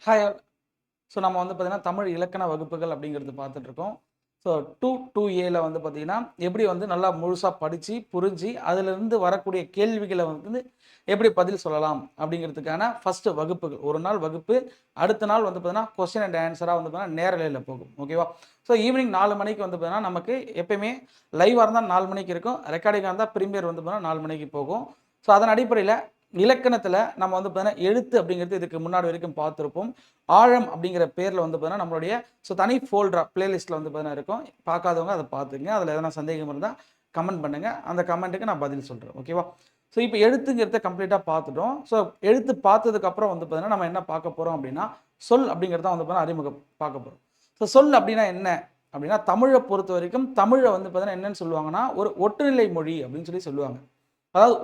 Hi all. So நம்ம வந்து பார்த்தீங்கன்னா, தமிழ் இலக்கண வகுப்புகள் அப்படிங்கிறது பார்த்துட்ருக்கோம். ஸோ 2ஏல வந்து பார்த்தீங்கன்னா, எப்படி வந்து நல்லா முழுசா படிச்சு, புரிஞ்சு, அதிலிருந்து வரக்கூடிய கேள்விகள வந்து எப்படி பதில் சொல்லலாம் அப்படிங்கிறதுக்கான ஃபர்ஸ்ட்டு வகுப்புகள். ஒரு நாள் வகுப்பு, அடுத்த நாள் வந்து பார்த்தீங்கன்னா, கொஸ்டின் அண்ட் ஆன்ஸரா வந்து பார்த்தீங்கன்னா, நேரலையில போகும். ஓகேவா? ஸோ ஈவினிங் 4 மணிக்கு வந்து பார்த்தீங்கன்னா, நமக்கு எப்பயுமே லைவா இருந்தா 4 மணிக்கு இருக்கும். ரெக்கார்டிங்கா இருந்தா பிரீமியர் வந்து பார்த்தீங்கன்னா, 4 மணிக்கு போகும். ஸோ அதன் அடிப்படையில இலக்கணத்தில நம்ம வந்து பார்த்தீங்கன்னா, எழுத்து அப்படிங்கிறது இதுக்கு முன்னாடி வரைக்கும் பார்த்திருப்போம். ஆழம் அப்படிங்கிற பேர்ல வந்து பார்த்தீங்கன்னா, நம்மளுடைய தனி ஃபோல்டரா பிளேலிஸ்ட்ல வந்து பார்த்தீங்கன்னா இருக்கும். பார்க்காதவங்க அத பார்த்துக்கங்க. அதில எதனா சந்தேகம் இருந்தா கமெண்ட் பண்ணுங்க. அந்த கமெண்ட்டுக்கு நான் பதில் சொல்றேன். ஓகேவா? ஸோ இப்ப எழுத்துங்கிறத கம்ப்ளீட்டா பார்த்துட்டோம். ஸோ எழுத்து பார்த்ததுக்கு அப்புறம் வந்து பார்த்தீங்கன்னா, நம்ம என்ன பார்க்க போறோம் அப்படின்னா, சொல் அப்படிங்கிறத வந்து பார்த்தீங்கன்னா அறிமுகம் பார்க்க போறோம். ஸோ சொல் அப்படின்னா என்ன? அப்படின்னா தமிழ பொறுத்தவரைக்கும் தமிழ வந்து பார்த்தீங்கன்னா என்னன்னு சொல்லுவாங்கன்னா, ஒரு ஒட்டுநிலை மொழி அப்படின்னு சொல்லுவாங்க. அதாவது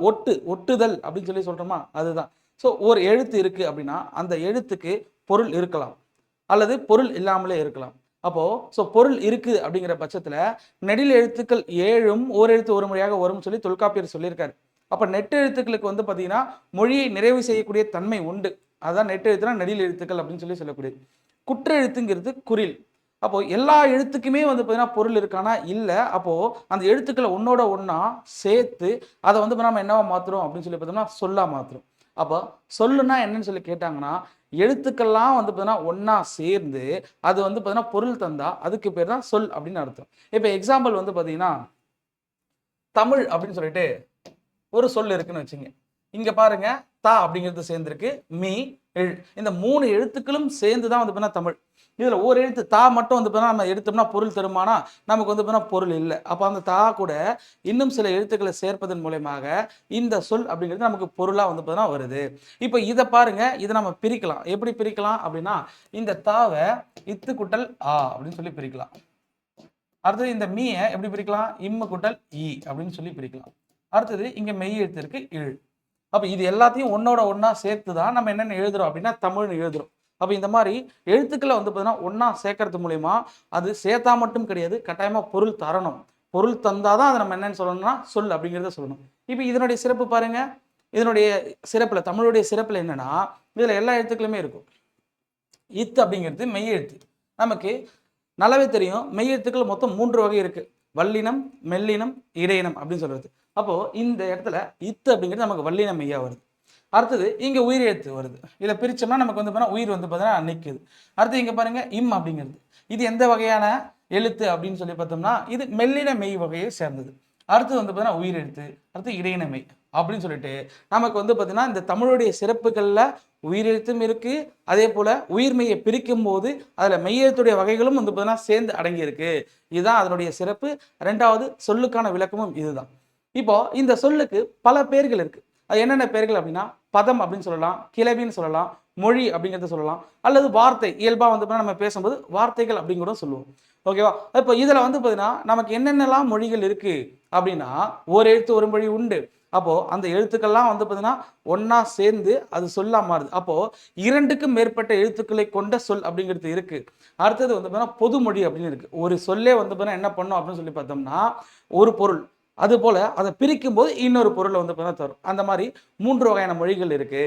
ஒட்டுதல் அப்படின்னு சொல்றோமா? அதுதான். ஸோ ஒரு எழுத்து இருக்கு அப்படின்னா, அந்த எழுத்துக்கு பொருள் இருக்கலாம். அல்லது பொருள் இல்லாமலே இருக்கலாம். அப்போ பொருள் இருக்கு அப்படிங்கிற பட்சத்தில, நெடில் எழுத்துக்கள் 7ம் ஓரெழுத்து ஒரு மொழியாக வரும்னு தொல்காப்பியர் சொல்லியிருக்காரு. அப்ப நெட்டெழுத்துக்களுக்கு வந்து பார்த்தீங்கன்னா, மொழியை நிறைவு செய்யக்கூடிய தன்மை உண்டு. அதான் நெட்டெழுத்துனா நெடில் எழுத்துக்கள் அப்படின்னு சொல்லக்கூடியது. குற்றெழுத்துங்கிறது குறில். அப்போ எல்லா எழுத்துக்குமே வந்து பார்த்தீங்கன்னா, பொருள் இருக்கான்னா, இல்ல. அப்போ அந்த எழுத்துக்கள ஒண்ணோட ஒண்ணா சேர்த்து, அத வந்து நம்ம என்னவா மாத்துறோம் அப்படின்னு பார்த்தோம்னா, சொல்லா மாத்துறோம். அப்போ சொல்லுன்னா என்னன்னு கேட்டாங்கன்னா, எழுத்துக்கள்லாம் வந்து பார்த்தீங்கன்னா, ஒண்ணா சேர்ந்து, அது வந்து பார்த்தீங்கன்னா, பொருள் தந்தா, அதுக்கு பேர் தான் சொல் அப்படின்னு அர்த்தம். இப்ப எக்ஸாம்பிள் வந்து பார்த்தீங்கன்னா, தமிழ் அப்படின்னு ஒரு சொல் இருக்குன்னு வச்சுங்க. இங்க பாருங்க, த அப்படிங்கிறது சேர்ந்திருக்கு. மி, இழ். இந்த 3 எழுத்துக்களும் சேர்ந்து தான் வந்து பார்த்தீங்கன்னா தமிழ். இதுல ஒரு எழுத்து தா மட்டும் வந்து பார்த்தீங்கன்னா நம்ம எடுத்தோம்னா பொருள் தருமானா? நமக்கு வந்து பார்த்தீங்கன்னா பொருள் இல்ல. அப்ப அந்த தா கூட இன்னும் சில எழுத்துக்களை சேர்ப்பதன் மூலியமாக இந்த சொல் அப்படிங்கிறது நமக்கு பொருளா வந்து பார்த்தீங்கன்னா வருது. இப்ப இத பாருங்க, இத நம்ம பிரிக்கலாம். எப்படி பிரிக்கலாம் அப்படின்னா, இந்த தாவ இத்து கூட்டல் ஆ அப்படின்னு பிரிக்கலாம். அடுத்தது இந்த மீய எப்படி பிரிக்கலாம்? இம்மு கூட்டல் ஈ அப்படின்னு பிரிக்கலாம். அடுத்தது இங்க மெய் எழுத்து இருக்கு இழ். அப்ப இது எல்லாத்தையும் ஒண்ணோட ஒண்ணா சேர்த்து தான் நம்ம என்னென்ன எழுதுறோம் அப்படின்னா தமிழ்னு எழுதுறோம். அப்ப இந்த மாதிரி எழுத்துக்களை வந்து பார்த்தீங்கன்னா ஒண்ணா சேர்க்கறது மூலியமா அது சேர்த்தா மட்டும் கிடையாது, கட்டாயமா பொருள் தரணும். பொருள் தந்தா தான் அதை நம்ம என்னன்னு சொல்லணும்னா சொல் அப்படிங்கிறத சொல்லணும். இப்ப இதனுடைய சிறப்பு பாருங்க. இதனுடைய சிறப்புல தமிழுடைய சிறப்புல என்னன்னா, இதுல எல்லா எழுத்துக்களுமே இருக்கும். இத் அப்படிங்கிறது மெய் எழுத்து. நமக்கு நல்லாவே தெரியும் மெய் எழுத்துக்கள் மொத்தம் 3 வகை இருக்கு. வல்லினம், மெல்லினம், இடையினம் அப்படின்னு சொல்றது. அப்போ இந்த இடத்துல இத்து அப்படிங்கிறது நமக்கு வல்லின மெய்யா வருது. அடுத்தது இங்க உயிர் எழுத்து வருது. இத பிரிச்சோம்னா நமக்கு வந்து பார்த்தீங்கன்னா உயிர் வந்து பார்த்தீங்கன்னா நிக்குது. அடுத்து இங்க பாருங்க இம் அப்படிங்கிறது. இது எந்த வகையான எழுத்து அப்படின்னு பார்த்தோம்னா, இது மெல்லின மெய் வகையை சேர்ந்தது. அடுத்தது வந்து பார்த்தீங்கன்னா உயிர் எழுத்து. அடுத்து இடையின மெய் அப்படின்னு நமக்கு வந்து பார்த்தீங்கன்னா இந்த தமிழுடைய சிறப்புகள்ல உயிரெழுத்தும் இருக்கு. அதே போல உயிர்மெய்யை பிரிக்கும் போது அதுல மெய்யெழுத்துடைய வகைகளும் வந்து பார்த்தீங்கன்னா சேர்ந்து அடங்கி இருக்கு. இதுதான் அதனுடைய சிறப்பு. 2வது சொல்லுக்கான விளக்கமும் இதுதான். இப்போ இந்த சொல்லுக்கு பல பெயர்கள் இருக்கு. அது என்னென்ன பெயர்கள் அப்படின்னா, பதம் அப்படின்னு சொல்லலாம், கிளவின்னு சொல்லலாம், மொழி அப்படிங்கிறத சொல்லலாம், அல்லது வார்த்தை இயல்பா வந்து நம்ம பேசும்போது வார்த்தைகள் அப்படின்னு கூட சொல்லுவோம். ஓகேவா? இப்போ இதுல வந்து பார்த்தீங்கன்னா, நமக்கு என்னென்னலாம் மொழிகள் இருக்கு அப்படின்னா, ஒரு எழுத்து ஒரு மொழி உண்டு. அப்போ அந்த எழுத்துக்கள்லாம் வந்து பார்த்தீங்கன்னா, ஒண்ணா சேர்ந்து அது சொல்லா மாறுது. அப்போ 2க்கும் மேற்பட்ட எழுத்துக்களை கொண்ட சொல் அப்படிங்கிறது இருக்கு. அடுத்தது வந்து பார்த்தீங்கன்னா, பொதுமொழி அப்படின்னு இருக்கு. ஒரு சொல்லே வந்து பார்த்தீங்கன்னா என்ன பண்ணும் அப்படின்னு பார்த்தோம்னா, ஒரு பொருள். அதுபோல அத பிரிக்கும்போது இன்னொரு பொருள வந்து பார்த்தீங்கன்னா தரும். அந்த மாரி 3 வகையான மொழிகள் இருக்கு.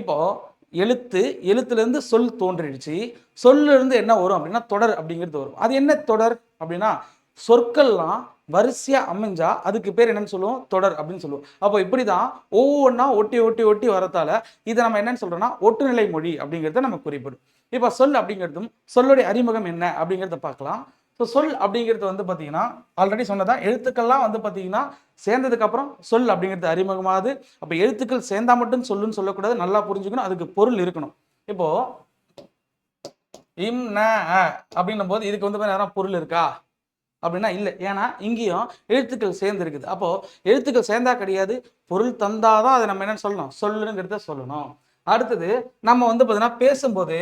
இப்போ எழுத்துலேருந்து சொல் தோன்றிடுச்சு. சொல்லிருந்து என்ன வரும் அப்படின்னா, தொடர் அப்படிங்கிறது வரும். அது என்ன தொடர் அப்படின்னா, சொற்கள்லாம் வரிசையா அமைஞ்சா அதுக்கு பேர் என்னன்னு சொல்லுவோம்? தொடர் அப்படின்னு சொல்லுவோம். அப்போ இப்படிதான் ஒவ்வொன்னா ஒட்டி, ஒட்டி, ஒட்டி வரத்தால இத நம்ம என்னன்னு சொல்றோம்னா, ஒட்டுநிலை மொழி அப்படிங்கிறத நம்ம குறிப்பிடும். இப்ப சொல் அப்படிங்கிறதும், சொல்லுடைய அறிமுகம் என்ன அப்படிங்கிறத பார்க்கலாம். சொல் அப்படிங்கிறது வந்து பார்த்தீங்கன்னா, ஆல்ரெடி சொன்னதா எழுத்துக்கள்லாம் வந்து பார்த்தீங்கன்னா, சேர்ந்ததுக்கு அப்புறம் சொல் அப்படிங்கிறது அறிமுகமாகுது. அப்ப எழுத்துக்கள் சேர்ந்தா மட்டும் சொல்லுன்னு சொல்லக்கூடாது. நல்லா புரிஞ்சுக்கணும். அதுக்கு பொருள் இருக்கணும். இப்போ இம், ந, அ அப்படின்னும்போது இதுக்கு வந்து எதனா பொருள் இருக்கா? அப்படின்னா இல்ல. ஏன்னா இங்கேயும் எழுத்துக்கள் சேர்ந்து இருக்குது. அப்போ எழுத்துக்கள் சேர்ந்தா கிடையாது. பொருள் தந்தா தான் அத நம்ம என்னன்னு சொல்லணும்? சொல்லுங்கிறத சொல்லணும். அடுத்தது நம்ம வந்து பார்த்தீங்கன்னா, பேசும்போது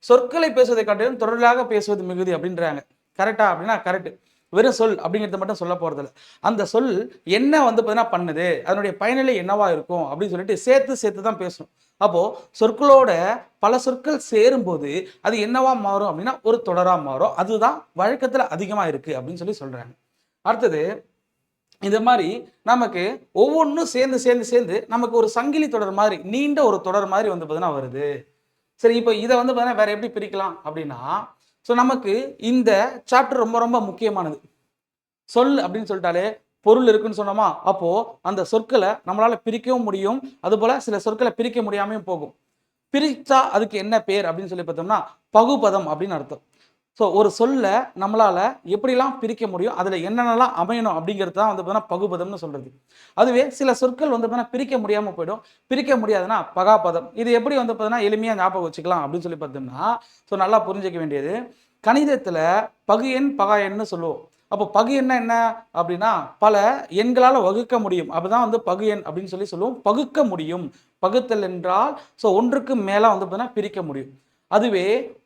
சொற்களை பேசுவதை காட்டிலும் தொடர்களாக பேசுவது மிகுதி அப்படின்றாங்க. கரெக்ட்டா? அப்படின்னா கரெக்ட். வெறும் சொல் அப்படிங்கிறத மட்டும் சொல்ல போறதில்ல. அந்த சொல் என்ன வந்து பார்த்தீங்கன்னா பண்ணுது? அதனுடைய பயனிலை என்னவா இருக்கும்? அப்படின்னு சேர்த்து சேர்த்து தான் பேசணும். அப்போ சொற்களோட பல சொற்கள் சேரும்போது அது என்னவா மாறும் அப்படின்னா ஒரு தொடரா மாறும். அதுதான் வழக்கத்துல அதிகமா இருக்கு அப்படின்னு சொல்றாங்க. அடுத்தது இந்த மாதிரி நமக்கு ஒவ்வொன்னும் சேர்ந்து சேர்ந்து சேர்ந்து நமக்கு ஒரு சங்கிலி தொடர் மாதிரி நீண்ட ஒரு தொடர் மாதிரி வந்து பார்த்தீங்கன்னா வருது. சரி, இப்போ இதை வந்து பார்த்தீங்கன்னா வேற எப்படி பிரிக்கலாம் அப்படின்னா, ஸோ நமக்கு இந்த சாப்டர் ரொம்ப ரொம்ப முக்கியமானது. சொல் அப்படின்னு சொல்லிட்டாலே பொருள் இருக்குன்னு சொன்னோமா, அப்போ அந்த சொற்களை நம்மளால பிரிக்கவும் முடியும். அதுபோல சில சொற்களை பிரிக்க முடியாமையும் போகும். பிரிச்சா அதுக்கு என்ன பேர் அப்படின்னு சொல்லி பார்த்தோம்னா, பகுபதம் அப்படின்னு அர்த்தம். ஸோ ஒரு சொல்ல நம்மளால எப்படிலாம் பிரிக்க முடியும், அதில என்னென்னலாம் அமையணும் அப்படிங்கிறது தான் வந்து பார்த்தீங்கன்னா பகுபதம்னு சொல்றது. அதுவே சில சொற்கள் வந்து பார்த்தீங்கன்னா பிரிக்க முடியாம போயிடும். பிரிக்க முடியாதுன்னா பகாபதம். இது எப்படி வந்து பார்த்தீங்கன்னா எளிமையா ஞாபகம் வச்சுக்கலாம் அப்படின்னு சொல்லி பார்த்தோம்னா, ஸோ நல்லா புரிஞ்சுக்க வேண்டியது, கணிதத்தில பகு எண், பகா எண்ன்னு சொல்லுவோம். அப்போ பகு எண்ணா என்ன அப்படின்னா, பல எண்களால வகுக்க முடியும். அப்பதான் வந்து பகு எண் அப்படின்னு சொல்லி சொல்லுவோம். பகுக்க முடியும். பகுத்தல் என்றால், ஸோ ஒன்றுக்கு மேல வந்து பார்த்தீங்கன்னா பிரிக்க முடியும். அதுவே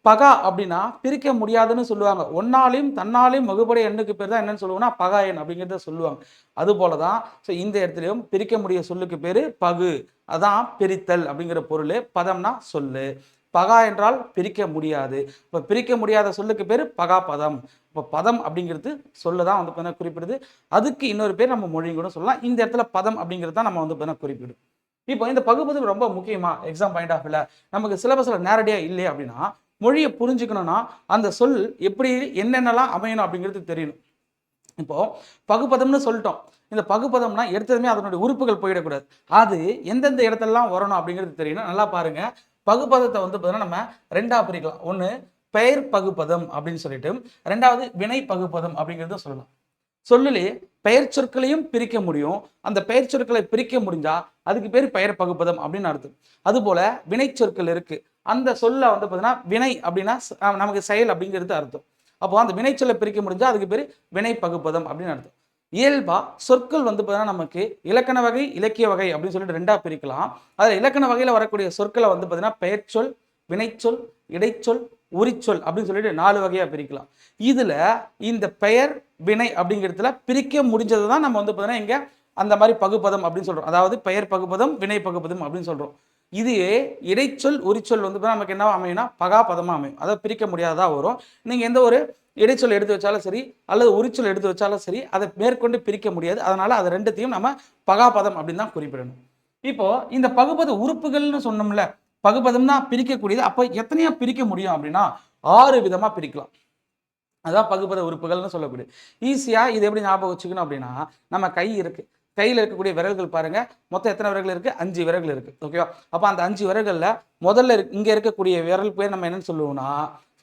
பகா அப்படின்னா பிரிக்க முடியாதுன்னு சொல்லுவாங்க. ஒன்னாலையும் தன்னாலையும் வகுபடைய எண்ணுக்கு பேர் தான் என்னன்னு சொல்லுவோம்னா பகா எண் அப்படிங்கிறத சொல்லுவாங்க. அதுபோல தான் ஸோ இந்த இடத்துலயும் பிரிக்க முடிய சொல்லுக்கு பேரு பகு. அதான் பிரித்தல் அப்படிங்கிற பொருள். பதம்னா சொல்லு. பகா என்றால் பிரிக்க முடியாது. இப்போ பிரிக்க முடியாத சொல்லுக்கு பேரு பகாபதம். இப்போ பதம் அப்படிங்கிறது சொல்ல தான் வந்து பார்த்தீங்கன்னா குறிப்பிடுது. அதுக்கு இன்னொரு பேர் நம்ம மொழி கூட சொல்லலாம். இந்த இடத்துல பதம் அப்படிங்கிறது தான் நம்ம வந்து பார்த்தீங்கன்னா குறிப்பிடும். இப்போ இந்த பகுப்பது ரொம்ப முக்கியமா எக்ஸாம் பாயிண்ட் ஆஃப் வியூல நமக்கு சிலபஸ்ல நேரடியா இல்லை அப்படின்னா, மொழியை புரிஞ்சுக்கணும்னா அந்த சொல் எப்படி என்னென்னலாம் அமையணும் அப்படிங்கிறது தெரியணும். இப்போ பகுப்பதம்னு சொல்லிட்டோம். இந்த பகுப்பதம்னா எடுத்ததுமே அதனுடைய உறுப்புகள் போயிடக்கூடாது. அது எந்தெந்த இடத்துலலாம் வரணும் அப்படிங்கிறது தெரியணும். நல்லா பாருங்க. பகுப்பதத்தை வந்து பார்த்தீங்கன்னா நம்ம 2ஆ பிரிக்கலாம். ஒண்ணு பெயர் பகுப்பதம் அப்படின்னு சொல்லிட்டு, 2வது வினை பகுப்பதம் அப்படிங்கிறத சொல்லலாம். சொல்லிலே பெயர் சொற்களையும் பிரிக்க முடியும். அந்த பெயர் சொற்களை பிரிக்க முடிஞ்சா அதுக்கு பேர் பெயர் பகுப்பதம் அப்படின்னு அர்த்தம். அதுபோல வினை சொற்கள் இருக்கு. அந்த சொல்ல வந்து பார்த்தீங்கன்னா வினை அப்படின்னா நமக்கு செயல் அப்படிங்கிறது அர்த்தம். அப்போ அந்த வினை சொல்ல பிரிக்க முடிஞ்சா அதுக்கு பேர் வினை பகுப்பதம் அப்படின்னு அர்த்தம். இயல்பா சொற்கள் வந்து பார்த்தீங்கன்னா நமக்கு இலக்கண வகை, இலக்கிய வகை அப்படின்னு சொல்லிட்டு 2ஆ பிரிக்கலாம். அதில் இலக்கண வகையில் வரக்கூடிய சொற்களை வந்து பார்த்தீங்கன்னா பெயர்ச்சொல், வினைச்சொல், இடைச்சொல், உரிச்சொல் அப்படின்னு சொல்லிட்டு 4 வகையா பிரிக்கலாம். இதுல இந்த பெயர், வினை அப்படிங்கிறதுல பிரிக்க முடிஞ்சது தான் நம்ம வந்து பார்த்தீங்கன்னா இங்க அந்த மாதிரி பகுப்பதம் அப்படின்னு சொல்றோம். அதாவது பெயர் பகுப்பதம், வினை பகுப்பதம் அப்படின்னு சொல்றோம். இது இடைச்சொல், உரிச்சொல் வந்து நமக்கு என்னவா அமையும்னா பகாபதமா அமையும். அதாவது பிரிக்க முடியாததா வரும். நீங்க எந்த ஒரு இடைச்சொல் எடுத்து வச்சாலும் சரி, அல்லது உரிச்சொல் எடுத்து வச்சாலும் சரி, அதை மேற்கொண்டு பிரிக்க முடியாது. அதனால அது 2த்தையும் நம்ம பகாபதம் அப்படின்னு தான் குறிப்பிடணும். இப்போ இந்த பகுபத உறுப்புகள்னு சொன்னோம்ல, பகுபதம்னா பிரிக்கக்கூடியது. அப்ப எத்தனையா பிரிக்க முடியும் அப்படின்னா 6 விதமா பிரிக்கலாம். அதான் பகுபத உறுப்புகள்னு சொல்லக்கூடியது. ஈஸியா இது எப்படி ஞாபகம் வச்சுக்கணும் அப்படின்னா, நம்ம கை இருக்கு. கையில இருக்கக்கூடிய விரல்கள் பாருங்க. மொத்தம் எத்தனை விரல்கள் இருக்கு? 5 விரல்கள் இருக்கு. ஓகேவா? அப்ப அந்த 5 விரல்கள்ல முதல்ல இங்க இருக்கக்கூடிய விரல் பேர் நம்ம என்னன்னு சொல்லுவோம்னா,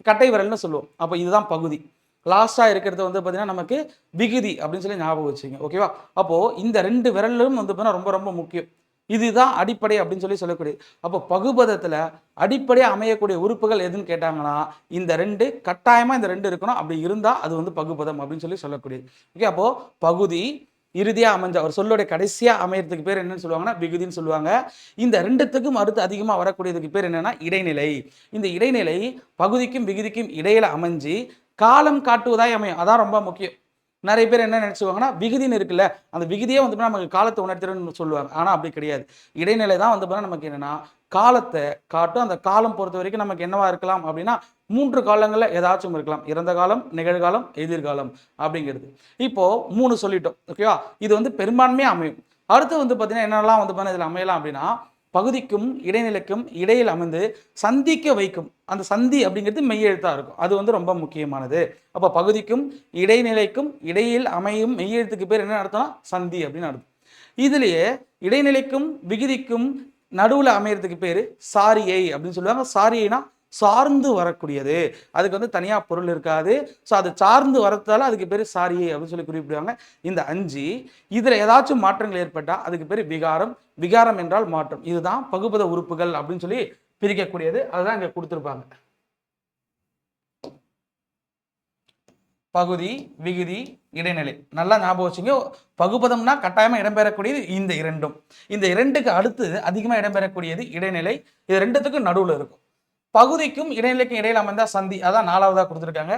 கட்டை விரல்னு சொல்லுவோம். அப்ப இதுதான் பகுதி. லாஸ்டா இருக்கிறது வந்து பார்த்தீங்கன்னா, நமக்கு விகுதி அப்படின்னு சொல்லி ஞாபகம் வச்சுக்கங்க. ஓகேவா? அப்போ இந்த 2 விரலும் வந்து பார்த்தீங்கன்னா ரொம்ப ரொம்ப முக்கியம். இதுதான் அடிப்படை அப்படின்னு சொல்லி சொல்லக்கூடியது. அப்போ பகுபதத்துல அடிப்படையா அமையக்கூடிய உறுப்புகள் எதுன்னு கேட்டாங்கன்னா, இந்த 2 கட்டாயமா இந்த 2 இருக்கணும். அப்படி இருந்தா அது வந்து பகுபதம் அப்படின்னு சொல்லி சொல்லக்கூடியது. ஓகே, அப்போ பகுதி இறுதியா அமைஞ்ச ஒரு சொல்லுடைய கடைசியா அமையறதுக்கு பேர் என்னன்னு சொல்லுவாங்கன்னா விகுதின்னு சொல்லுவாங்க. இந்த 2த்துக்கும் அடுத்து அதிகமா வரக்கூடியதுக்கு பேர் என்னன்னா இடைநிலை. இந்த இடைநிலை பகுதிக்கும் விகுதிக்கும் இடையில அமைஞ்சு காலம் காட்டுவதாய் அமையும். அதான் ரொம்ப முக்கியம். நிறைய பேர் என்ன நினைச்சுவாங்கன்னா விகுதின்னு இருக்குல்ல, அந்த விகுதியே வந்து நமக்கு காலத்தை உணர்த்துறன்னு சொல்லுவாங்க. ஆனா அப்படி கிடையாது. இடைநிலை தான் வந்து நமக்கு என்னன்னா காலத்தை காட்டும். அந்த காலம் பொறுத்த வரைக்கும் நமக்கு என்னவா இருக்கலாம் அப்படின்னா 3 காலங்கள்ல ஏதாச்சும் இருக்கலாம். இறந்த காலம், நிகழ்காலம், எதிர்காலம் அப்படிங்கிறது. இப்போ 3 சொல்லிட்டோம். ஓகேவா? இது வந்து பெரும்பான்மையா அமையும். அடுத்து வந்து பார்த்தீங்கன்னா என்னெல்லாம் வந்து இதில் அமையலாம் அப்படின்னா பகுதிக்கும் இடைநிலைக்கும் இடையில் அமைந்து சந்திக்க வைக்கும். அந்த சந்தி அப்படிங்கிறது மெய்யெழுத்தா இருக்கும். அது வந்து ரொம்ப முக்கியமானது. அப்ப பகுதிக்கும் இடைநிலைக்கும் இடையில் அமையும் மெய்யெழுத்துக்கு பேர் என்ன அர்த்தம்னா சந்தி அப்படின்னு அர்த்தம். இதுலயே இடைநிலைக்கும் விகுதிக்கும் நடுவுல அமையறதுக்கு பேரு சாரியை அப்படின்னு சொல்லுவாங்க. சாரியைனா சார்ந்து வரக்கூடியது. அதுக்கு வந்து தனியா பொருள் இருக்காது. ஸோ அது சார்ந்து வரதால அதுக்கு பேரு சாரியை அப்படின்னு சொல்லி குறிப்பிடுவாங்க. இந்த 5 இதுல ஏதாச்சும் மாற்றங்கள் ஏற்பட்டா அதுக்கு பேரு விகாரம். விகாரம் என்றால் மாற்றம். இதுதான் பகுபத உறுப்புகள் அப்படின்னு சொல்லி பிரிக்கக்கூடியது. அதுதான் இங்க கொடுத்திருப்பாங்க. பகுதி, விகுதி, இடைநிலை. நல்லா ஞாபகம் வச்சுங்க. பகுபதம்னா கட்டாயமா இடம்பெறக்கூடியது இந்த 2ம். இந்த 2க்கு அடுத்து அதிகமா இடம்பெறக்கூடியது இடைநிலை. இது 2த்துக்கும் நடுவுல இருக்கும். பகுதிக்கும் இடைநிலைக்கும் இடையில அமைந்தா சந்தி. அதான் 4வதா கொடுத்திருக்காங்க.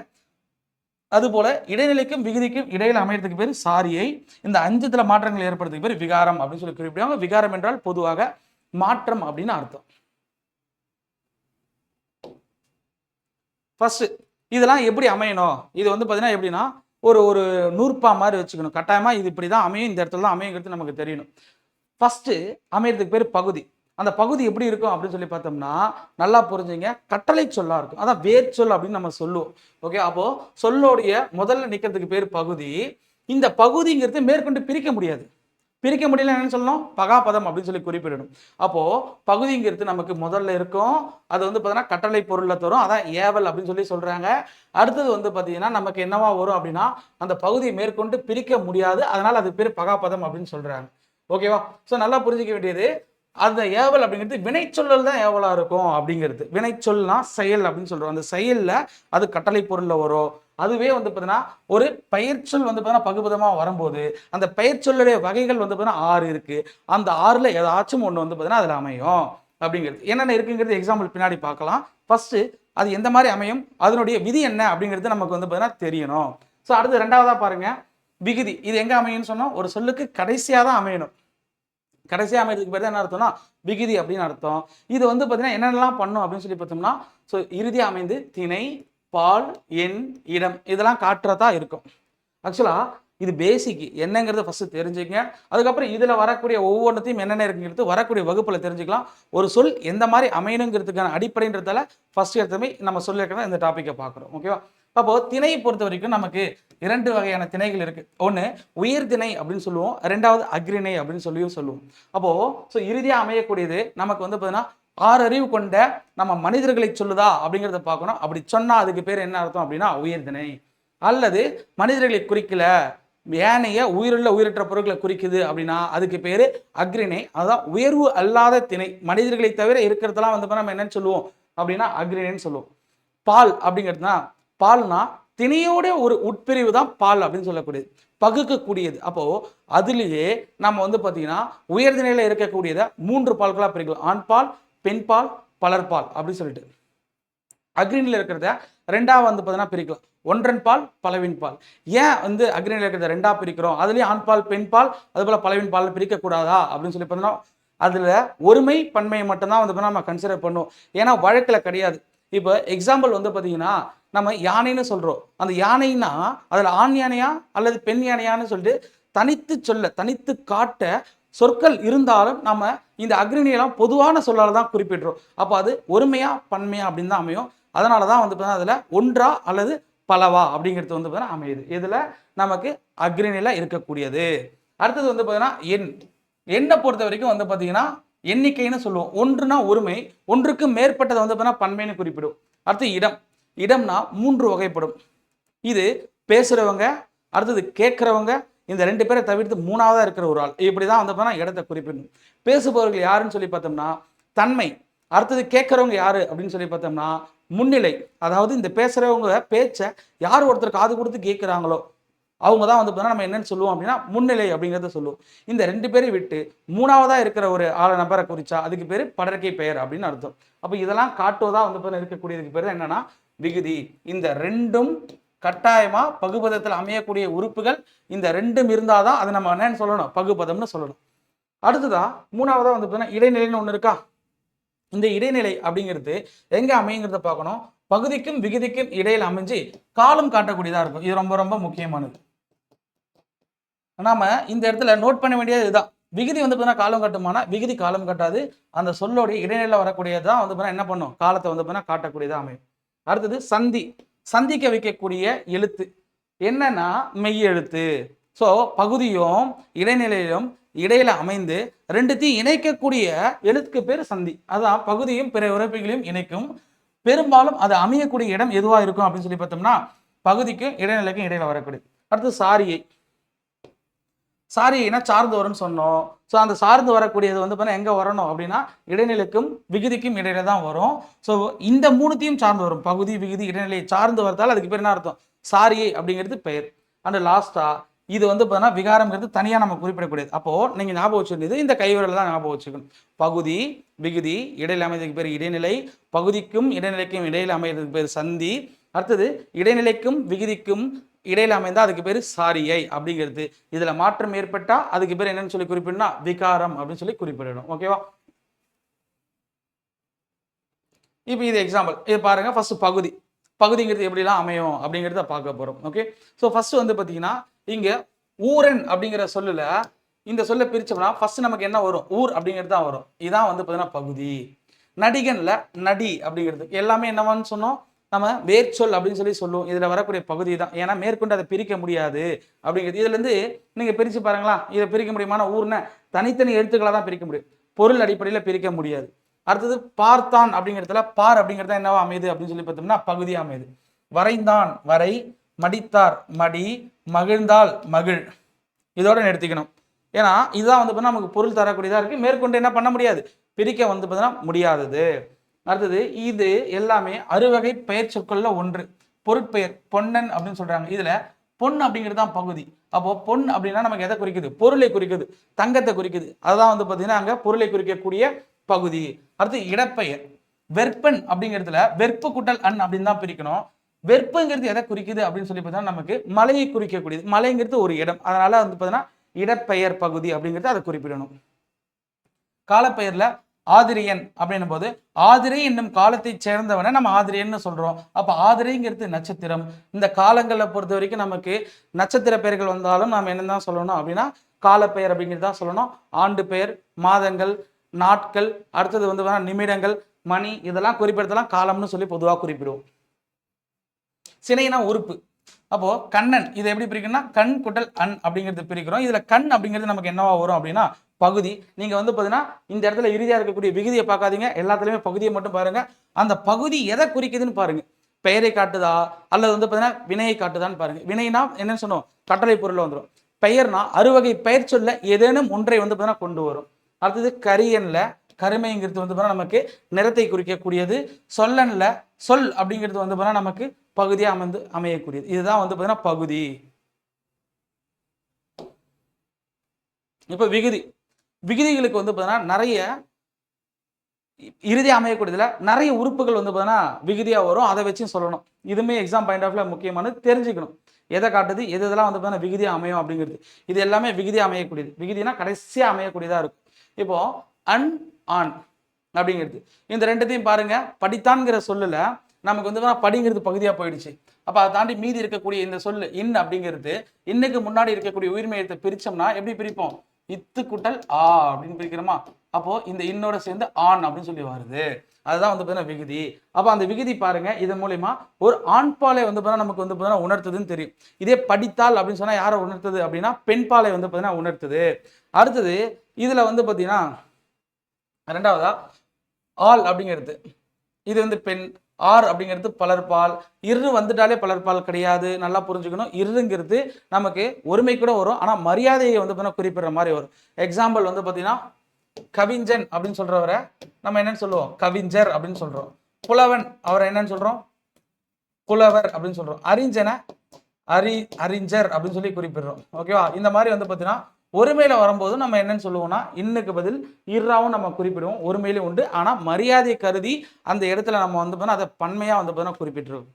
அதுபோல இடைநிலைக்கும் விகுதிக்கும் இடையில அமையறதுக்கு பேரு சாரியை. இந்த 5 மாற்றங்கள் ஏற்படுறதுக்கு பேரு விகாரம் அப்படின்னு சொல்லி குறிப்பிடுவாங்க. விகாரம் என்றால் பொதுவாக மாற்றம் அப்படின்னு அர்த்தம். ஃபர்ஸ்ட் இதெல்லாம் எப்படி அமையணும்? இது வந்து பார்த்தீங்கன்னா எப்படின்னா, ஒரு ஒரு நூற்பா மாரி வச்சுக்கணும். கட்டாயமா இது இப்படி தான் அமையும். இந்த இடத்துல தான் அமையுங்கிறது நமக்கு தெரியணும். ஃபர்ஸ்ட் அமையறதுக்கு பேரு பகுதி. அந்த பகுதி எப்படி இருக்கும் அப்படின்னு சொல்லி பார்த்தோம்னா நல்லா புரிஞ்சுங்க, கட்டளை சொல்லா இருக்கும். அதான் வேர் சொல் அப்படின்னு நம்ம சொல்லுவோம். ஓகே, அப்போ சொல்லோடைய முதல்ல நிற்கிறதுக்கு பேர் பகுதி. இந்த பகுதிங்கிறது மேற்கொண்டு பிரிக்க முடியாது. பிரிக்க முடியல என்னன்னு சொல்லணும், பகாபதம் அப்படின்னு சொல்லி குறிப்பிடணும். அப்போ பகுதிங்கிறது நமக்கு முதல்ல இருக்கும். அது வந்து பார்த்தீங்கன்னா கட்டளை பொருள்ல தரும். அதான் ஏவல் அப்படின்னு சொல்லி சொல்றாங்க. அடுத்தது வந்து பார்த்தீங்கன்னா நமக்கு என்னவா வரும் அப்படின்னா அந்த பகுதியை மேற்கொண்டு பிரிக்க முடியாது. அதனால அது பேர் பகாபதம் அப்படின்னு சொல்றாங்க. ஓகேவா? ஸோ நல்லா புரிஞ்சிக்க வேண்டியது, அந்த ஏவல் அப்படிங்கிறது வினைச்சொல்லல் தான் ஏவலா இருக்கும் அப்படிங்கிறது. வினைச்சொல்னா செயல் அப்படின்னு சொல்றோம். அந்த செயல்ல அது கட்டளை பொருள்ல வரும். அதுவே வந்து பார்த்தீங்கன்னா ஒரு பெயர்ச்சொல் வந்து பார்த்தீங்கன்னா பகுபதமா வரும்போது அந்த பெயர்ச்சொல்லுடைய வகைகள் வந்து பார்த்தீங்கன்னா 6 இருக்கு. அந்த 6ல ஏதாச்சும் ஒன்று வந்து பார்த்தீங்கன்னா அதில் அமையும் அப்படிங்கிறது. என்னென்ன இருக்குங்கிறது எக்ஸாம்பிள் பின்னாடி பார்க்கலாம். ஃபர்ஸ்ட் அது எந்த மாதிரி அமையும், அதனுடைய விதி என்ன அப்படிங்கிறது நமக்கு வந்து பார்த்தீங்கன்னா தெரியணும். ஸோ அடுத்து ரெண்டாவதா பாருங்க, விகுதி. இது எங்க அமையும்னு சொன்னோம், ஒரு சொல்லுக்கு கடைசியாக தான் அமையணும். கடைசியாக அமைறதுக்கு பேர் என்ன அர்த்தம்னா விகுதி அப்படின்னு அர்த்தம். இது வந்து பார்த்தீங்கன்னா என்னென்னலாம் பண்ணும் அப்படின்னு சொல்லி பார்த்தோம்னா, ஸோ இறுதியாக அமைந்து திணை, பால், எண், இடம் இதெல்லாம் காட்டுறதா இருக்கும். ஆக்சுவலாக இது பேசிக் என்னங்கிறத ஃபர்ஸ்ட் தெரிஞ்சுக்கங்க. அதுக்கப்புறம் இதில் வரக்கூடிய ஒவ்வொன்றத்தையும் என்னென்ன இருக்குங்கிறது வரக்கூடிய வகுப்பில் தெரிஞ்சுக்கலாம். ஒரு சொல் எந்த மாதிரி அமையணுங்கிறதுக்கான அடிப்படைன்றதால ஃபர்ஸ்ட் எடுத்தமே நம்ம சொல்லியிருக்கிறத இந்த டாப்பிக்கை பார்க்குறோம். ஓகேவா? அப்போ திணையை பொறுத்த வரைக்கும் நமக்கு 2 வகையான திணைகள் இருக்கு. ஒன்று உயர் திணை அப்படின்னு சொல்லுவோம், ரெண்டாவது அக்ரிணை அப்படின்னு சொல்லுவோம். அப்போ ஸோ இறுதியாக அமையக்கூடியது நமக்கு வந்து பார்த்தீங்கன்னா 6 அறிவு கொண்ட நம்ம மனிதர்களை சொல்லுதா அப்படிங்கிறத பார்க்கணும். அப்படி சொன்னா அதுக்கு பேர் என்ன அர்த்தம் அப்படின்னா உயர்திணை. அல்லது மனிதர்களை குறிக்கல, ஏனைய உயிருள்ள உயிரற்ற பொருட்களை குறிக்குது அப்படின்னா அதுக்கு பேரு அக்ரிணை. அதுதான் உயர்வு அல்லாத திணை. மனிதர்களை தவிர இருக்கிறதெல்லாம் வந்து நம்ம என்னன்னு சொல்லுவோம் அப்படின்னா அக்ரிணைன்னு சொல்லுவோம். பால் அப்படிங்கிறதுனா பால்னா திணையோட ஒரு உட்பிரிவு தான் பால் அப்படின்னு சொல்லக்கூடியது, பகுக்கக்கூடியது. அப்போ அதுலேயே நம்ம வந்து பார்த்தீங்கன்னா உயர்திணையில் இருக்கக்கூடியதை 3 பால்களாக பிரிக்கலாம். ஆண் பால், பெண் பால், பலர்பால் அப்படின்னு சொல்லிட்டு. அக்ரிணியில் இருக்கிறத ரெண்டாக வந்து பார்த்தீங்கன்னா பிரிக்கலாம். ஒன்றன் பால், பலவின் பால். ஏன் வந்து அக்ரிணியில் இருக்கிறத ரெண்டா பிரிக்கிறோம், அதுலேயும் ஆண் பால், பெண் பால், அது போல பலவின் பால் பிரிக்கக்கூடாதா அப்படின்னு சொல்லி பார்த்தோம்னா அதில் ஒருமை பன்மையை மட்டும்தான் வந்து நம்ம கன்சிடர் பண்ணுவோம். ஏன்னா வழக்கில் கிடையாது. இப்போ எக்ஸாம்பிள் வந்து பார்த்தீங்கன்னா நம்ம யானைன்னு சொல்கிறோம். அந்த யானைன்னா அதில் ஆண் யானையா அல்லது பெண் யானையான்னு சொல்லிட்டு தனித்து சொல்ல, தனித்து காட்ட சொற்கள் இருந்தாலும் நம்ம இந்த அக்ரிணியெல்லாம் பொதுவான சொல்லால் தான் குறிப்பிடுறோம். அப்போ அது ஒருமையா பன்மையா அப்படின்னு தான் அமையும். அதனால தான் வந்து பார்த்தீங்கன்னா அதில் ஒன்றா அல்லது பலவா அப்படிங்கிறது வந்து பார்த்தீங்கன்னா அமையுது. இதில் நமக்கு அக்ரிணியில் இருக்கக்கூடியது. அடுத்தது வந்து பார்த்தீங்கன்னா எண்ணை பொறுத்த வரைக்கும் வந்து பார்த்தீங்கன்னா எண்ணிக்கைன்னு சொல்லுவோம். ஒன்றுனா ஒருமை, ஒன்றுக்கு மேற்பட்டதை வந்து பார்த்தீங்கன்னா பன்மைன்னு குறிப்பிடும். அடுத்து இடம்னா 3 வகைப்படும். இது பேசுகிறவங்க, அடுத்தது கேட்குறவங்க, இந்த 2 பேரை தவிர்த்து 3ஆவதா இருக்கிற ஒரு ஆள். இப்படி தான் வந்து பார்த்தீங்கன்னா இடத்தை குறிப்பிடணும். பேசுபவர்கள் யாருன்னு சொல்லி பார்த்தோம்னா தன்மை. அடுத்தது கேட்குறவங்க யாரு அப்படின்னு சொல்லி பார்த்தோம்னா முன்னிலை. அதாவது இந்த பேசுகிறவங்க பேச்சை யார் ஒருத்தர் காது கொடுத்து கேட்குறாங்களோ அவங்க தான் வந்து பார்த்தீங்கன்னா நம்ம என்னன்னு சொல்லுவோம் அப்படின்னா முன்னிலை அப்படிங்கிறத சொல்லுவோம். இந்த 2 பேரை விட்டு 3ஆவதா இருக்கிற ஒரு நபரை குறிச்சா அதுக்கு பேர் படர்க்கை பெயர் அப்படின்னு அர்த்தம். அப்போ இதெல்லாம் காட்டுவதா வந்து பார்த்தீங்கன்னா இருக்கக்கூடியதுக்கு பேர் என்னன்னா விகுதி. இந்த 2ம் கட்டாயமா பகுபதத்தில் அமையக்கூடிய உறுப்புகள் இந்த 2ம் இருந்தாதான் அதை நம்ம என்னன்னு சொல்லணும், பகுபதம்னு சொல்லணும். அடுத்ததா 3ஆவதா வந்து பார்த்தீங்கன்னா இடைநிலைன்னு ஒன்று இருக்கா. இந்த இடைநிலை அப்படிங்கிறது எங்க அமைங்கிறத பார்க்கணும். பகுதிக்கும் விகுதிக்கும் இடையில் அமைஞ்சு காலம் காட்டக்கூடியதா இருக்கும். இது ரொம்ப ரொம்ப முக்கியமானது. நாம இந்த இடத்துல நோட் பண்ண வேண்டியது இதுதான். விகுதி வந்து பார்த்தீங்கன்னா காலம் காட்டுமானா விகுதி காலம் காட்டாது. அந்த சொல்லோடைய இடைநிலையில் வரக்கூடியதான் வந்து பார்த்தீங்கன்னா என்ன பண்ணும், காலத்தை வந்து பார்த்தீங்கன்னா காட்டக்கூடியதா அமையும். அடுத்தது சந்திக்க வைக்கக்கூடிய எழுத்து என்னன்னா மெய் எழுத்து. ஸோ பகுதியும் இடைநிலையிலும் இடையில அமைந்து 2த்தையும் இணைக்கக்கூடிய எழுத்துக்கு பேர் சந்தி. அதான் பகுதியும் பிற உறுப்புகளையும் இணைக்கும். பெரும்பாலும் அது அமையக்கூடிய இடம் எதுவாக இருக்கும் அப்படின்னு சொல்லி பார்த்தோம்னா பகுதிக்கும் இடைநிலைக்கும் இடையில வரக்கூடியது. அடுத்து சாரியைனா சார்ந்து வரும்னு சொன்னோம். ஸோ அந்த சார்ந்து வரக்கூடியது வந்து பார்த்தீங்கன்னா எங்கே வரணும் அப்படின்னா இடைநிலைக்கும் விகுதிக்கும் இடையில தான் வரும். ஸோ இந்த 3த்தையும் சார்ந்து வரும். பகுதி விகுதி இடைநிலையை சார்ந்து வரதால் அதுக்கு பேர் என்ன அர்த்தம், சாரியை அப்படிங்கிறது பெயர். அண்ட் லாஸ்டா இது வந்து பார்த்தீங்கன்னா விகாரம்ங்கிறது தனியாக நம்ம குறிப்பிடக்கூடியது. அப்போ நீங்கள் ஞாபகம் வச்சுருந்தது இந்த கைவிரல் தான் ஞாபகம் வச்சுக்கணும். பகுதி விகுதி இடையில அமைறதுக்கு பேர் இடைநிலை, பகுதிக்கும் இடைநிலைக்கும் இடையில அமைறதுக்கு பேர் சந்தி. அடுத்தது இடைநிலைக்கும் விகுதிக்கும் இடையில அமைந்தா அதுக்கு பேர் சாரியை அப்படிங்கிறது. இதுல மாற்றம் ஏற்பட்டா அதுக்கு பேர் என்னன்னு சொல்லி குறிப்பிடணும், விகாரம் அப்படின்னு சொல்லி குறிப்பிடணும். ஓகேவா? இப்போ இது எக்ஸாம்பிள். இது பாருங்க. ஃபர்ஸ்ட் பகுதிங்கிறது எப்படிலாம் அமையும் அப்படிங்கிறத பார்க்க போறோம். ஓகே, ஸோ ஃபர்ஸ்ட் வந்து பார்த்தீங்கன்னா இங்க ஊரன் அப்படிங்கிற சொல்லுல இந்த சொல்ல பிரிச்சோம்னா ஃபர்ஸ்ட் நமக்கு என்ன வரும்? ஊர் அப்படிங்கிறது தான் வரும். இதான் வந்து பார்த்தீங்கன்னா பகுதி. நடிகன்ல நடி அப்படிங்கிறது எல்லாமே என்னவான்னு சொன்னோம்? நம்ம வேர்ச்சொல் அப்படின்னு சொல்லுவோம். இதுல வரக்கூடிய பகுதி தான். ஏன்னா மேற்கொண்டு அதை பிரிக்க முடியாது அப்படிங்கிறது. இதுல இருந்து நீங்க பிரிச்சு பாருங்களா? இதை பிரிக்க முடியுமான? ஊர்னா தனித்தனி எழுத்துக்களை தான் பிரிக்க முடியும். பொருள் அடிப்படையில் பிரிக்க முடியாது. அடுத்தது பார்த்தான் அப்படிங்கிறதுல பார் அப்படிங்கிறது என்னவா அமையுது அப்படின்னு சொல்லி பார்த்தோம்னா பகுதி அமையுது. வரைந்தான் வரை, மடித்தார் மடி, மகிழ்ந்தால் மகிழ். இதோட நிறுத்திக்கணும். ஏன்னா இதுதான் வந்து நமக்கு பொருள் தரக்கூடியதா இருக்கு. மேற்கொண்டு என்ன பண்ண முடியாது? பிரிக்க வந்து பார்த்தீங்கன்னா முடியாதது. அடுத்தது இது எல்லாமே அறுவகை பெயர் சொற்கள்ல ஒன்று. பொருட்பெயர் பொன்னன் அப்படின்னு சொல்றாங்க. இதுல பொன் அப்படிங்கிறது தான் பகுதி. அப்போ பொன் அப்படின்னா நமக்கு எதை குறிக்குது? பொருளை குறிக்குது, தங்கத்தை குறிக்குது. அதுதான் வந்து பார்த்தீங்கன்னா அங்க பொருளை குறிக்கக்கூடிய பகுதி. அடுத்து இடப்பெயர் வெற்பன் அப்படிங்கிறதுல வெற்பு கூட்டல் அன் அப்படின்னு தான் பிரிக்கணும். வெற்புங்கிறது எதை குறிக்குது அப்படின்னு சொல்லி பார்த்தீங்கன்னா நமக்கு மலையை குறிக்கக்கூடியது. மலைங்கிறது ஒரு இடம். அதனால வந்து பார்த்தீங்கன்னா இடப்பெயர் பகுதி அப்படிங்கிறது அதை குறிப்பிடணும். காலப்பெயர்ல ஆதிரியன் அப்படின்னும் போது ஆதிரை என்னும் காலத்தை சேர்ந்தவனை நம்ம ஆதிரியன்னு சொல்றோம். அப்ப ஆதிரைங்கிறது நட்சத்திரம். இந்த காலங்களை பொறுத்த வரைக்கும் நமக்கு நட்சத்திர பெயர்கள் வந்தாலும் நாம் என்னதான் சொல்லணும் அப்படின்னா காலப்பெயர் அப்படிங்கிறதா சொல்லணும். ஆண்டு பெயர், மாதங்கள், நாட்கள், அடுத்தது வந்து நிமிடங்கள், மணி, இதெல்லாம் குறிப்பிடத்தெல்லாம் காலம்னு சொல்லி பொதுவாக குறிப்பிடுவோம். சினைனா உறுப்பு. அப்போ கண்ணன் இதை எப்படி பிரிக்கணும்னா கண் குட்டல் அன் அப்படிங்கிறது பிரிக்கிறோம். இதுல கண் அப்படிங்கிறது நமக்கு என்னவா வரும் அப்படின்னா பகுதி. நீங்க வந்து பாத்தீங்கன்னா இந்த இடத்துல இறுதியா இருக்கக்கூடிய விகுதியை பார்க்காதீங்க, எல்லாத்துலயுமே பகுதியை மட்டும் பாருங்க. அந்த பகுதி எதை குறிக்குதுன்னு பாருங்க. பெயரை காட்டுதா அல்லது வந்து பாத்தீங்கன்னா வினையை காட்டுதான்னு பாருங்க. வினைனா என்னன்னு சொன்னோம்? கட்டளை பொருள் வந்துடும். பெயர்னா அறுவகை பெயர் சொல்ல ஏதேனும் ஒன்றை வந்து பாத்தீங்கன்னா கொண்டு வரும். அடுத்தது கரியன்ல கருமைங்கிறது வந்து பாத்தீங்கன்னா நமக்கு நிறத்தை குறிக்கக்கூடியது. சொல்லன்ல சொல் அப்படிங்கிறது வந்து பாத்தீங்கன்னா நமக்கு பகுதியாக அமையக்கூடியது. இதுதான் வந்து பாத்தீங்கன்னா பகுதி. இப்ப விகுதி. விகுதிகளுக்கு வந்து பாத்தீங்கன்னா நிறைய இறுதி அமையக்கூடியதுல நிறைய உறுப்புகள் வந்து பாத்தீங்கன்னா விகுதியா வரும். அதை வச்சு சொல்லணும். இதுவுமே எக்ஸாம் பாயிண்ட் ஆஃப் முக்கியமானது, தெரிஞ்சுக்கணும். எதை காட்டுது, எது இதெல்லாம் வந்து பாத்தீங்கன்னா விகுதியா அமையும் அப்படிங்கிறது. இது எல்லாமே விகுதியா அமையக்கூடியது. விகுதினா கடைசியா அமையக்கூடியதா இருக்கும். இப்போ அன் ஆன் அப்படிங்கிறது இந்த ரெண்டுத்தையும் பாருங்க. படித்தான்கிற சொல்லுல நமக்கு வந்து படிங்கிறது பகுதியா போயிடுச்சு. அப்ப அதை தாண்டி மீதி இருக்கக்கூடிய இந்த சொல்லு இன் அப்படிங்கிறது இன்னுக்கு முன்னாடி இருக்கக்கூடிய உயிர்மையத்தை பிரிச்சோம்னா எப்படி பிரிப்போம்? இத்து குட்டல் ஆ அப்படின்னு பிரிக்கிறோமா? அப்போ இந்த இன்னோட சேர்ந்து ஆண் அப்படின்னு சொல்லி வருது. அதுதான் வந்து பாத்தீங்கன்னா விகுதி. அப்ப அந்த விகுதி பாருங்க, இதன் மூலியமா ஒரு ஆண் பாலை வந்து பாத்தீங்கன்னா நமக்கு வந்து பாத்தீங்கன்னா உணர்த்துதுன்னு தெரியும். இதே படித்தால் அப்படின்னு சொன்னா யாரை உணர்த்துது அப்படின்னா பெண் பாலை வந்து பாத்தீங்கன்னா உணர்த்துது. அடுத்தது இதுல வந்து பாத்தீங்கன்னா ரெண்டாவதா ஆள் அப்படிங்கிறது இது வந்து பெண், ஆர் அப்படிங்கிறது பலர்பால், இரு வந்துட்டாலே பலர்பால் கிடையாது. நல்லா புரிஞ்சுக்கணும். இருங்கிறது நமக்கு ஒருமை கூட வரும், ஆனா மரியாதையை வந்து குறிப்பிடுற மாதிரி வரும். எக்ஸாம்பிள் வந்து பாத்தீங்கன்னா கவிஞன் அப்படின்னு சொல்றவரை நம்ம என்னன்னு சொல்லுவோம்? கவிஞர் அப்படின்னு சொல்றோம். புலவன் அவரை என்னன்னு சொல்றோம்? புலவர் அப்படின்னு சொல்றோம். அறிஞனை அறிஞர் அப்படின்னு சொல்லி குறிப்பிடுறோம். ஓகேவா? இந்த மாதிரி வந்து பாத்தீங்கன்னா ஒருமையில வரும்போது நம்ம என்னன்னு சொல்லுவோம்னா இன்னுக்கு பதில் இர்ராவும் நம்ம குறிப்பிடுவோம். ஒருமையிலும் உண்டு, ஆனா மரியாதை கருதி அந்த இடத்துல நம்ம வந்து அதை பன்மையா வந்து குறிப்பிட்டுருவோம்.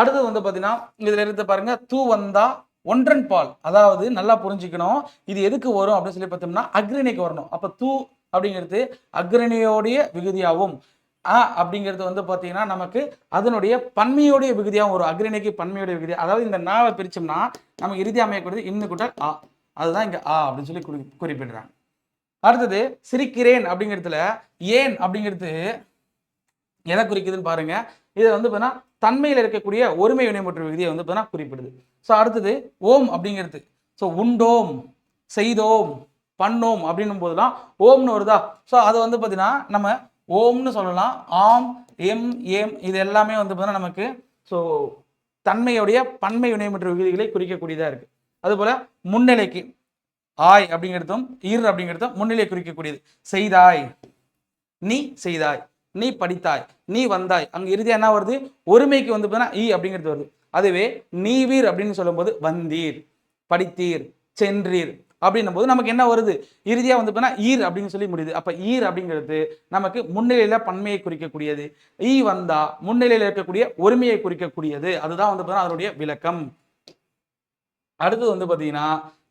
அடுத்தது வந்து பாத்தீங்கன்னா இதுல இருந்து பாருங்க, தூ வந்தா ஒன்றன் பால். அதாவது நல்லா புரிஞ்சுக்கணும், இது எதுக்கு வரும் அப்படின்னு சொல்லி பார்த்தோம்னா அக்ரிணைக்கு வரணும். அப்ப தூ அப்படிங்கிறது அக்ரிணையோடைய விகுதியாகவும், அப்படிங்கிறது வந்து பாத்தீங்கன்னா நமக்கு அதனுடைய பன்மையோடைய விகுதியாகவும் வரும். அக்ரிணைக்கு பன்மையோடைய விகுதி. அதாவது இந்த நாவை பிரிச்சோம்னா நமக்கு இறுதி அமையக்கூடியது இன்னு கூட்டல் ஆ. அதுதான் இங்க ஆ அப்படின்னு சொல்லி குறிப்பிடுறாங்க. அடுத்தது சிரிக்கிறேன் அப்படிங்கிறதுல ஏன் அப்படிங்கிறது எதை குறிக்குதுன்னு பாருங்க. இதை வந்து பார்த்தீங்கன்னா தன்மையில் இருக்கக்கூடிய ஒருமை வினைமுற்று விகுதியை வந்து பார்த்தீங்கன்னா குறிப்பிடுது. ஸோ அடுத்தது ஓம் அப்படிங்கிறது. ஸோ உண்டோம், செய்தோம், பண்ணோம் அப்படின்னும் போதுலாம் ஓம்னு வருதா? ஸோ அதை வந்து பார்த்தீங்கன்னா நம்ம ஓம்னு சொல்லலாம். ஆம், எம், ஏம் இது எல்லாமே வந்து பார்த்தீங்கன்னா நமக்கு ஸோ தன்மையுடைய பன்மை வினைமுற்று விகுதிகளை குறிக்கக்கூடியதாக இருக்கு. அதுபோல முன்னிலைக்கு ஆய் அப்படிங்கிறதும் ஈர் அப்படிங்கிறதும் முன்னிலை குறிக்கக்கூடியது. செய்தாய், நீ செய்தாய், நீ படித்தாய், நீ வந்தாய். அங்க இறுதியா என்ன வருது? ஒருமைக்கு வந்து ஈ அப்படிங்கிறது வருது. அதுவே நீவீர் அப்படின்னு சொல்லும் போது வந்தீர், படித்தீர், சென்றீர் அப்படின்னும் போது நமக்கு என்ன வருது? இறுதியா வந்து ஈர் அப்படின்னு சொல்லி முடியுது. அப்ப ஈர் அப்படிங்கிறது நமக்கு முன்னிலையில பன்மையை குறிக்கக்கூடியது. ஈ வந்தா முன்னிலையில இருக்கக்கூடிய ஒருமையை குறிக்கக்கூடியது. அதுதான் வந்து அதனுடைய விளக்கம். அடுத்து வந்து பாத்தீங்கன்னா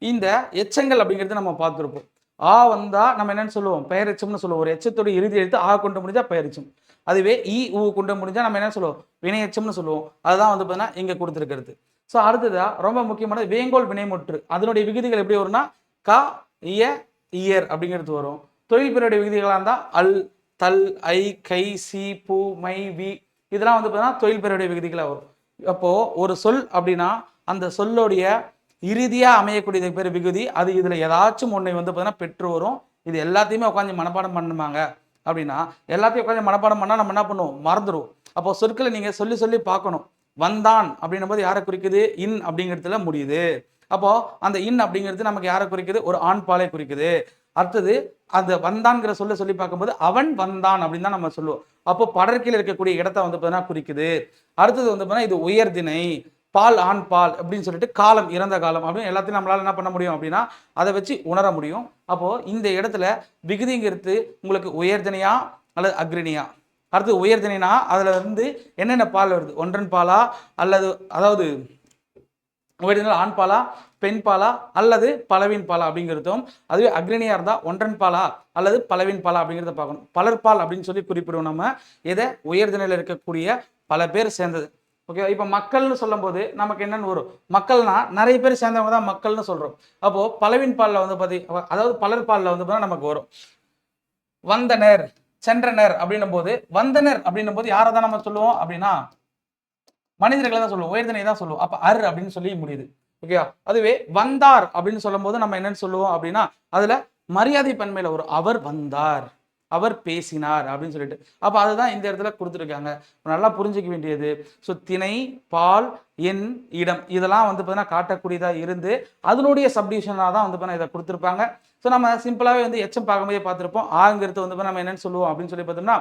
இந்த எச்சங்கள் அப்படிங்கிறது நம்ம பார்த்துருப்போம். ஆ வந்தா நம்ம என்னன்னு சொல்லுவோம்? பெயரெச்சம்னு சொல்லுவோம். ஒரு எச்சத்தோட இறுதி எழுத்து ஆ கொண்டு முடிஞ்சா பெயரெச்சம். அதுவே இ ஊ கொண்டு முடிஞ்சா நம்ம என்ன சொல்லுவோம்? வினையெச்சம்னு சொல்லுவோம். அதுதான் வந்து பார்த்தீங்கன்னா இங்க கொடுத்துருக்கிறது. ஸோ அடுத்ததா ரொம்ப முக்கியமானது வேங்கோல் வினைமுற்று. அதனுடைய விகுதிகள் எப்படி வரும்னா கா இய இயர் அப்படிங்கிறது வரும். தொழில் பெயருடைய விகுதிகளாக இருந்தால் அல், தல், ஐ, கை, சி, பூ, மை, வி இதெல்லாம் வந்து பார்த்தீங்கன்னா தொழில் பெயருடைய விகுதிகளாக வரும். அப்போ ஒரு சொல் அப்படின்னா அந்த சொல்லுடைய இறுதியா அமையக்கூடியது பேர் விகுதி. அது இதுல ஏதாச்சும் ஒன்றை வந்து பார்த்தீங்கன்னா பெற்று வரும். இது எல்லாத்தையுமே உட்காந்து மனப்பாடம் பண்ணுவாங்க அப்படின்னா எல்லாத்தையும் உட்காந்து மனப்பாடம் பண்ணா நம்ம என்ன பண்ணுவோம், மறந்துடுவோம். அப்போ சொற்களை நீங்க சொல்லி சொல்லி பார்க்கணும். வந்தான் அப்படின்னும் போது யாரை குறிக்குது, இன் அப்படிங்கிறதுல முடியுது. அப்போ அந்த இன் அப்படிங்கிறது நமக்கு யாரை குறிக்குது, ஒரு ஆண் பாலை குறிக்குது. அடுத்தது அந்த வந்தான்கிற சொல்ல சொல்லி பார்க்கும்போது அவன் வந்தான் அப்படின்னு தான் நம்ம சொல்லுவோம். அப்போ படற்கையில் இருக்கக்கூடிய இடத்த வந்து பார்த்தீங்கன்னா குறிக்குது. அடுத்தது வந்து பார்த்தீங்கன்னா இது உயர்திணை, பால் ஆண் பால் அப்படின்னு சொல்லிட்டு காலம் இறந்த காலம் அப்படின்னு எல்லாத்தையும் நம்மளால என்ன பண்ண முடியும் அப்படின்னா அதை வச்சு உணர முடியும். அப்போ இந்த இடத்துல விகுதிங்கிறது உங்களுக்கு உயர்திணையா அல்லது அக்ரிணியா. அடுத்து உயர்திணைனா அதுல இருந்து என்னென்ன பால் வருது, ஒன்றன் பாலா அல்லது அதாவது உயர்திணையில் ஆண் பாலா, பெண் பாலா அல்லது பலவின் பாலா அப்படிங்கிறதும், அதுவே அக்ரிணியா இருந்தா ஒன்றன் பாலா அல்லது பலவின் பாலா அப்படிங்கிறத பார்க்கணும். பலர்பால் அப்படின்னு சொல்லி குறிப்பிடுவோம் நம்ம எதை, உயர்திணையில் இருக்கக்கூடிய பல பேர் சேர்ந்தது. ஓகே, இப்போ மக்கள்னு சொல்லும் போது நமக்கு என்னன்னு வரும், மக்கள்னா நிறைய பேர் சேர்ந்தவங்க தான் மக்கள்னு சொல்றோம். அப்போ பலவின் பாலில் வந்து அதாவது பலர் பாலில் வந்து நமக்கு வரும் வந்தனர், சென்றனர் அப்படின்னும் போது, வந்தனர் அப்படின்னும் போது யாரை தான் நம்ம சொல்லுவோம் அப்படின்னா மனிதர்களை தான் சொல்லுவோம், உயர்தினை தான் சொல்லுவோம். அப்ப அர் அப்படின்னு சொல்லி முடியுது. ஓகேவா. அதுவே வந்தார் அப்படின்னு சொல்லும் போது நம்ம என்னன்னு சொல்லுவோம் அப்படின்னா அதுல மரியாதை பன்மையில ஒரு அவர் வந்தார், அவர் பேசினார் அப்படின்னு சொல்லிட்டு. அப்ப அதுதான் இந்த இடத்துல கொடுத்துருக்காங்க. நல்லா புரிஞ்சுக்க வேண்டியது. ஸோ திணை, பால், எண், இடம் இதெல்லாம் வந்து பார்த்தீங்கன்னா காட்டக்கூடியதா இருந்து அதனுடைய சப்டிவிஷனாக தான் வந்து பார்த்தீங்கன்னா இதை கொடுத்துருப்பாங்க. ஸோ நம்ம சிம்பிளாகவே வந்து எச்சம் பார்க்கும்போதே பார்த்துருப்போம். ஆங்கிறது வந்து நம்ம என்னன்னு சொல்லுவோம் அப்படின்னு சொல்லி பார்த்தோம்னா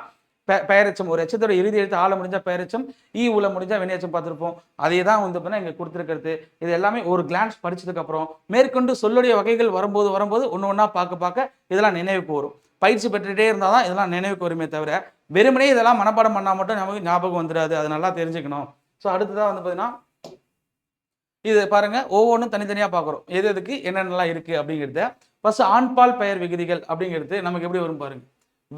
பெயரெச்சம். ஒரு எச்சத்தோட இறுதி எழுத்து ஆள முடிஞ்சா பெயரெச்சம், ஈ உல முடிஞ்சா வினையச்சம் பார்த்துருப்போம். அதே தான் வந்து பார்த்தீங்கன்னா இங்கே கொடுத்துருக்கிறது. இது எல்லாமே ஒரு கிளான்ஸ் படிச்சதுக்கு அப்புறம் மேற்கொண்டு சொல்லுடைய வகைகள் வரும்போது ஒன்று ஒன்றா பார்க்க இதெல்லாம் நினைவுக்கு வரும். பயிற்சி பெற்றுட்டே இருந்தால் தான் இதெல்லாம் நினைவுக்கு வருமே தவிர வெறுமனே இதெல்லாம் மனப்பாடம் பண்ணால் மட்டும் நமக்கு ஞாபகம் வந்துடாது. அது நல்லா தெரிஞ்சுக்கணும். ஸோ அடுத்ததான் வந்து பார்த்தீங்கன்னா இது பாருங்க, ஒவ்வொன்றும் தனித்தனியாக பார்க்குறோம் எது எதுக்கு என்னென்னலாம் இருக்குது அப்படிங்கிறத. ஃபர்ஸ்ட் ஆண்பால் பெயர் விகுதிகள் அப்படிங்கிறது நமக்கு எப்படி வரும் பாருங்க.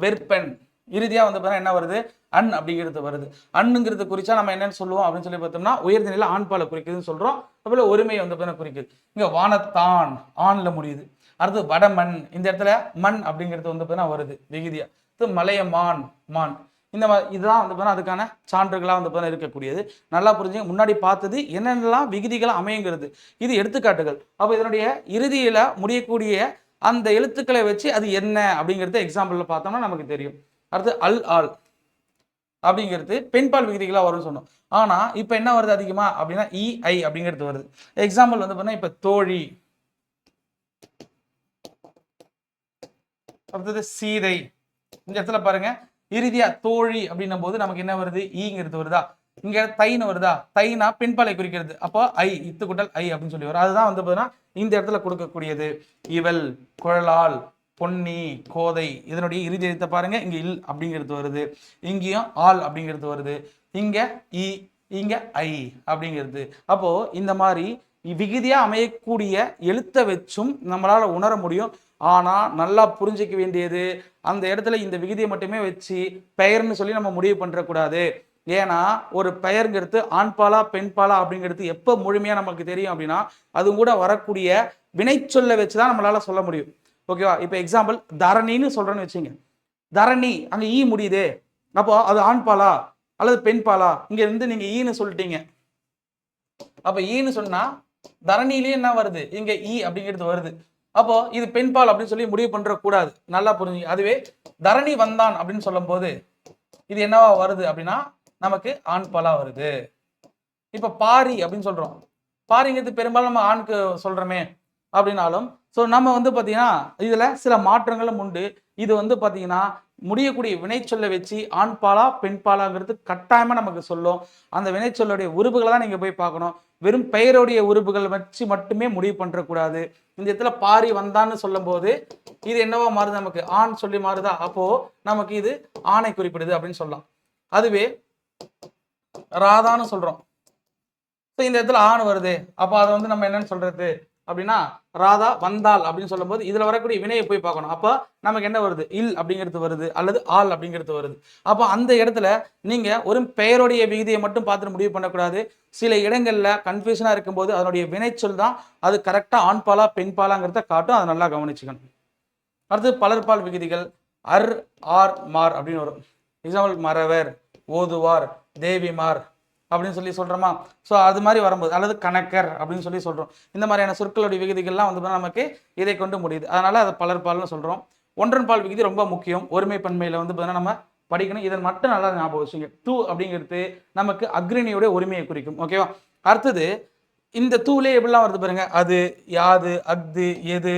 வெற்பெண் இறுதியா வந்து பார்த்தா என்ன வருது, அன் அப்படிங்கிறது வருது. அண்ணுங்கிறது குறிச்சா நம்ம என்னன்னு சொல்லுவோம் அப்படின்னு சொல்லி பார்த்தோம்னா உயர்திணையில ஆண்பாலை குறிக்குதுன்னு சொல்றோம். அதுபோல ஒருமையை வந்து பார்த்தா குறிக்குது. இங்க வானத்தான் ஆண்ல முடியுது. அடுத்து வடமண், இந்த இடத்துல மண் அப்படிங்கிறது வந்து பார்த்தீங்கன்னா வருது விகுதியா. இது மலையமான் மான். இந்த மாதிரி இதுதான் வந்து பார்த்தா அதுக்கான சான்றுகளாக வந்து பார்த்தா இருக்கக்கூடியது. நல்லா புரிஞ்சுங்க. முன்னாடி பார்த்தது என்னென்னலாம் விகுதிகளாக அமையுங்கிறது, இது எடுத்துக்காட்டுகள். அப்போ இதனுடைய இறுதியில முடியக்கூடிய அந்த எழுத்துக்களை வச்சு அது என்ன அப்படிங்கிறத எக்ஸாம்பிள்ல பார்த்தோம்னா நமக்கு தெரியும். அடுத்து அல் ஆல் அப்படிங்கிறது பெண்பால் விகுதிகளாக வரும்னு சொன்னோம். ஆனா இப்ப என்ன வருது அதிகமா அப்படின்னா இ ஐ அப்படிங்கிறது வருது. எக்ஸாம்பிள் வந்து பார்த்தீங்கன்னா இப்ப தோழி, அடுத்தது சீதை. இந்த இடத்துல பாருங்க இறுதியா தோழி அப்படின்னும் போது நமக்கு என்ன வருது, ஈங்கிறது வருதா. இங்க தைன்னு வருதா, தைனா பெண்பாலை குறிக்கிறது. அப்போ ஐ இத்து கூட்டல் ஐ அப்படின்னு சொல்லி வரும். அதுதான் வந்து பார்த்தீங்கன்னா இந்த இடத்துல கொடுக்கக்கூடியது. இவள், குழலால், பொன்னி, கோதை இதனுடைய இறுதி எழுத்தை பாருங்க. இங்க இல் அப்படிங்கிறது வருது, இங்கேயும் ஆல் அப்படிங்கிறது வருது, இங்க இ, இங்க ஐ அப்படிங்கிறது. அப்போ இந்த மாதிரி விகுதியா அமையக்கூடிய எழுத்தை வச்சும் நம்மளால உணர முடியும். ஆனா நல்லா புரிஞ்சிக்க வேண்டியது, அந்த இடத்துல இந்த விகுதியை மட்டுமே வச்சு பெயர்னு சொல்லி நம்ம முடிவு பண்ற கூடாது. ஏன்னா ஒரு பெயர்ங்கிறது ஆண்பாலா பெண்பாலா அப்படிங்கிறது எப்ப முழுமையா நமக்கு தெரியும் அப்படின்னா அது கூட வரக்கூடிய வினைச்சொல்லை வச்சுதான் நம்மளால சொல்ல முடியும். ஓகேவா. இப்போ எக்ஸாம்பிள் தரணின்னு சொல்றேன்னு வச்சுங்க. தரணி அங்க ஈ முடியுதே, அப்போ அது ஆண்பாலா அல்லது பெண்பாலா. இங்க இருந்து நீங்க ஈன்னு சொல்லிட்டீங்க. அப்ப ஈன்னு சொன்னா தரணிலேயே என்ன வருது, இங்க ஈ அப்படிங்கிறது வருது. அப்போ இது பெண்பால் அப்படின்னு சொல்லி முடிவு பண்ற கூடாது. நல்லா புரிஞ்சுங்க. அதுவே தரணி வந்தான் அப்படின்னு சொல்லும் போது இது என்னவா வருது அப்படின்னா நமக்கு ஆண்பாலா வருது. இப்ப பாரி அப்படின்னு சொல்றோம். பாரிங்கிறது பெரும்பாலும் நம்ம ஆணுக்கு சொல்றோமே அப்படின்னாலும் ஸோ நம்ம வந்து பார்த்தீங்கன்னா இதில் சில மாற்றங்களும் உண்டு. இது வந்து பார்த்தீங்கன்னா முடியக்கூடிய வினைச்சொல்லை வச்சு ஆண்பாலா பெண்பாலாங்கிறது கட்டாயமாக நமக்கு சொல்லும். அந்த வினைச்சொல்லுடைய உறுப்புகளை தான் நீங்கள் போய் பார்க்கணும். வெறும் பெயருடைய உறுப்புகள் வச்சு மட்டுமே முடிவு பண்ணுறக்கூடாது. இந்த இடத்துல பாரி வந்தான்னு சொல்லும் போது இது என்னவா மாறுது, நமக்கு ஆண் சொல்லி மாறுதா. அப்போ நமக்கு இது ஆணை குறிப்பிடுது அப்படின்னு சொல்லலாம். அதுவே ராதான்னு சொல்றோம். இந்த இடத்துல ஆண் வருது, அப்போ அதை வந்து நம்ம என்னன்னு சொல்றது, அப்படின்னா ராதா வந்தாள் அப்படின்னு சொல்லும்போது இதுல வரக்கூடிய வினையை போய் பார்க்கணும். அப்போ நமக்கு என்ன வருது? இல் அப்படிங்கிறது வருது, அல்லது ஆள் அப்படிங்கிறது வருது. அப்போ அந்த இடத்துல நீங்க ஒரு பெயருடைய விகுதியை மட்டும் பார்த்துட்டு முடிவு பண்ணக்கூடாது. சில இடங்கள்ல கன்ஃபியூஷனா இருக்கும்போது அதனுடைய வினைச்சொல் தான் அது கரெக்டா ஆண்பாலா பெண்பாலாங்கிறத காட்டும். அதை நல்லா கவனிச்சுக்கணும். அடுத்து பலர்பால் விகுதிகள் அர், ஆர், மார் அப்படின்னு வரும். எக்ஸாம்பிள் மறவர், ஓதுவார், தேவிமார் அப்படின்னு சொல்லி சொல்றோமா? ஸோ அது மாதிரி வரும்போது, அல்லது கணக்கர் அப்படின்னு சொல்லி சொல்றோம். இந்த மாதிரியான சொற்களுடைய விகுதிகள்லாம் வந்து நமக்கு இதை கொண்டு முடியுது. அதனால அதை பலர்பால்னு சொல்றோம். ஒன்றன் பால் விகுதி ரொம்ப முக்கியம். ஒருமை பன்மையில வந்து நம்ம படிக்கணும். இதன் மட்டும் நல்லா ஞாபகம் வச்சுங்க. தூ அப்படிங்கிறது நமக்கு அக்ரிணியோட உரிமையை குறிக்கும். ஓகேவா? அடுத்தது இந்த தூளே எப்படிலாம் வருது பாருங்க. அது, யாது, அஃது, எது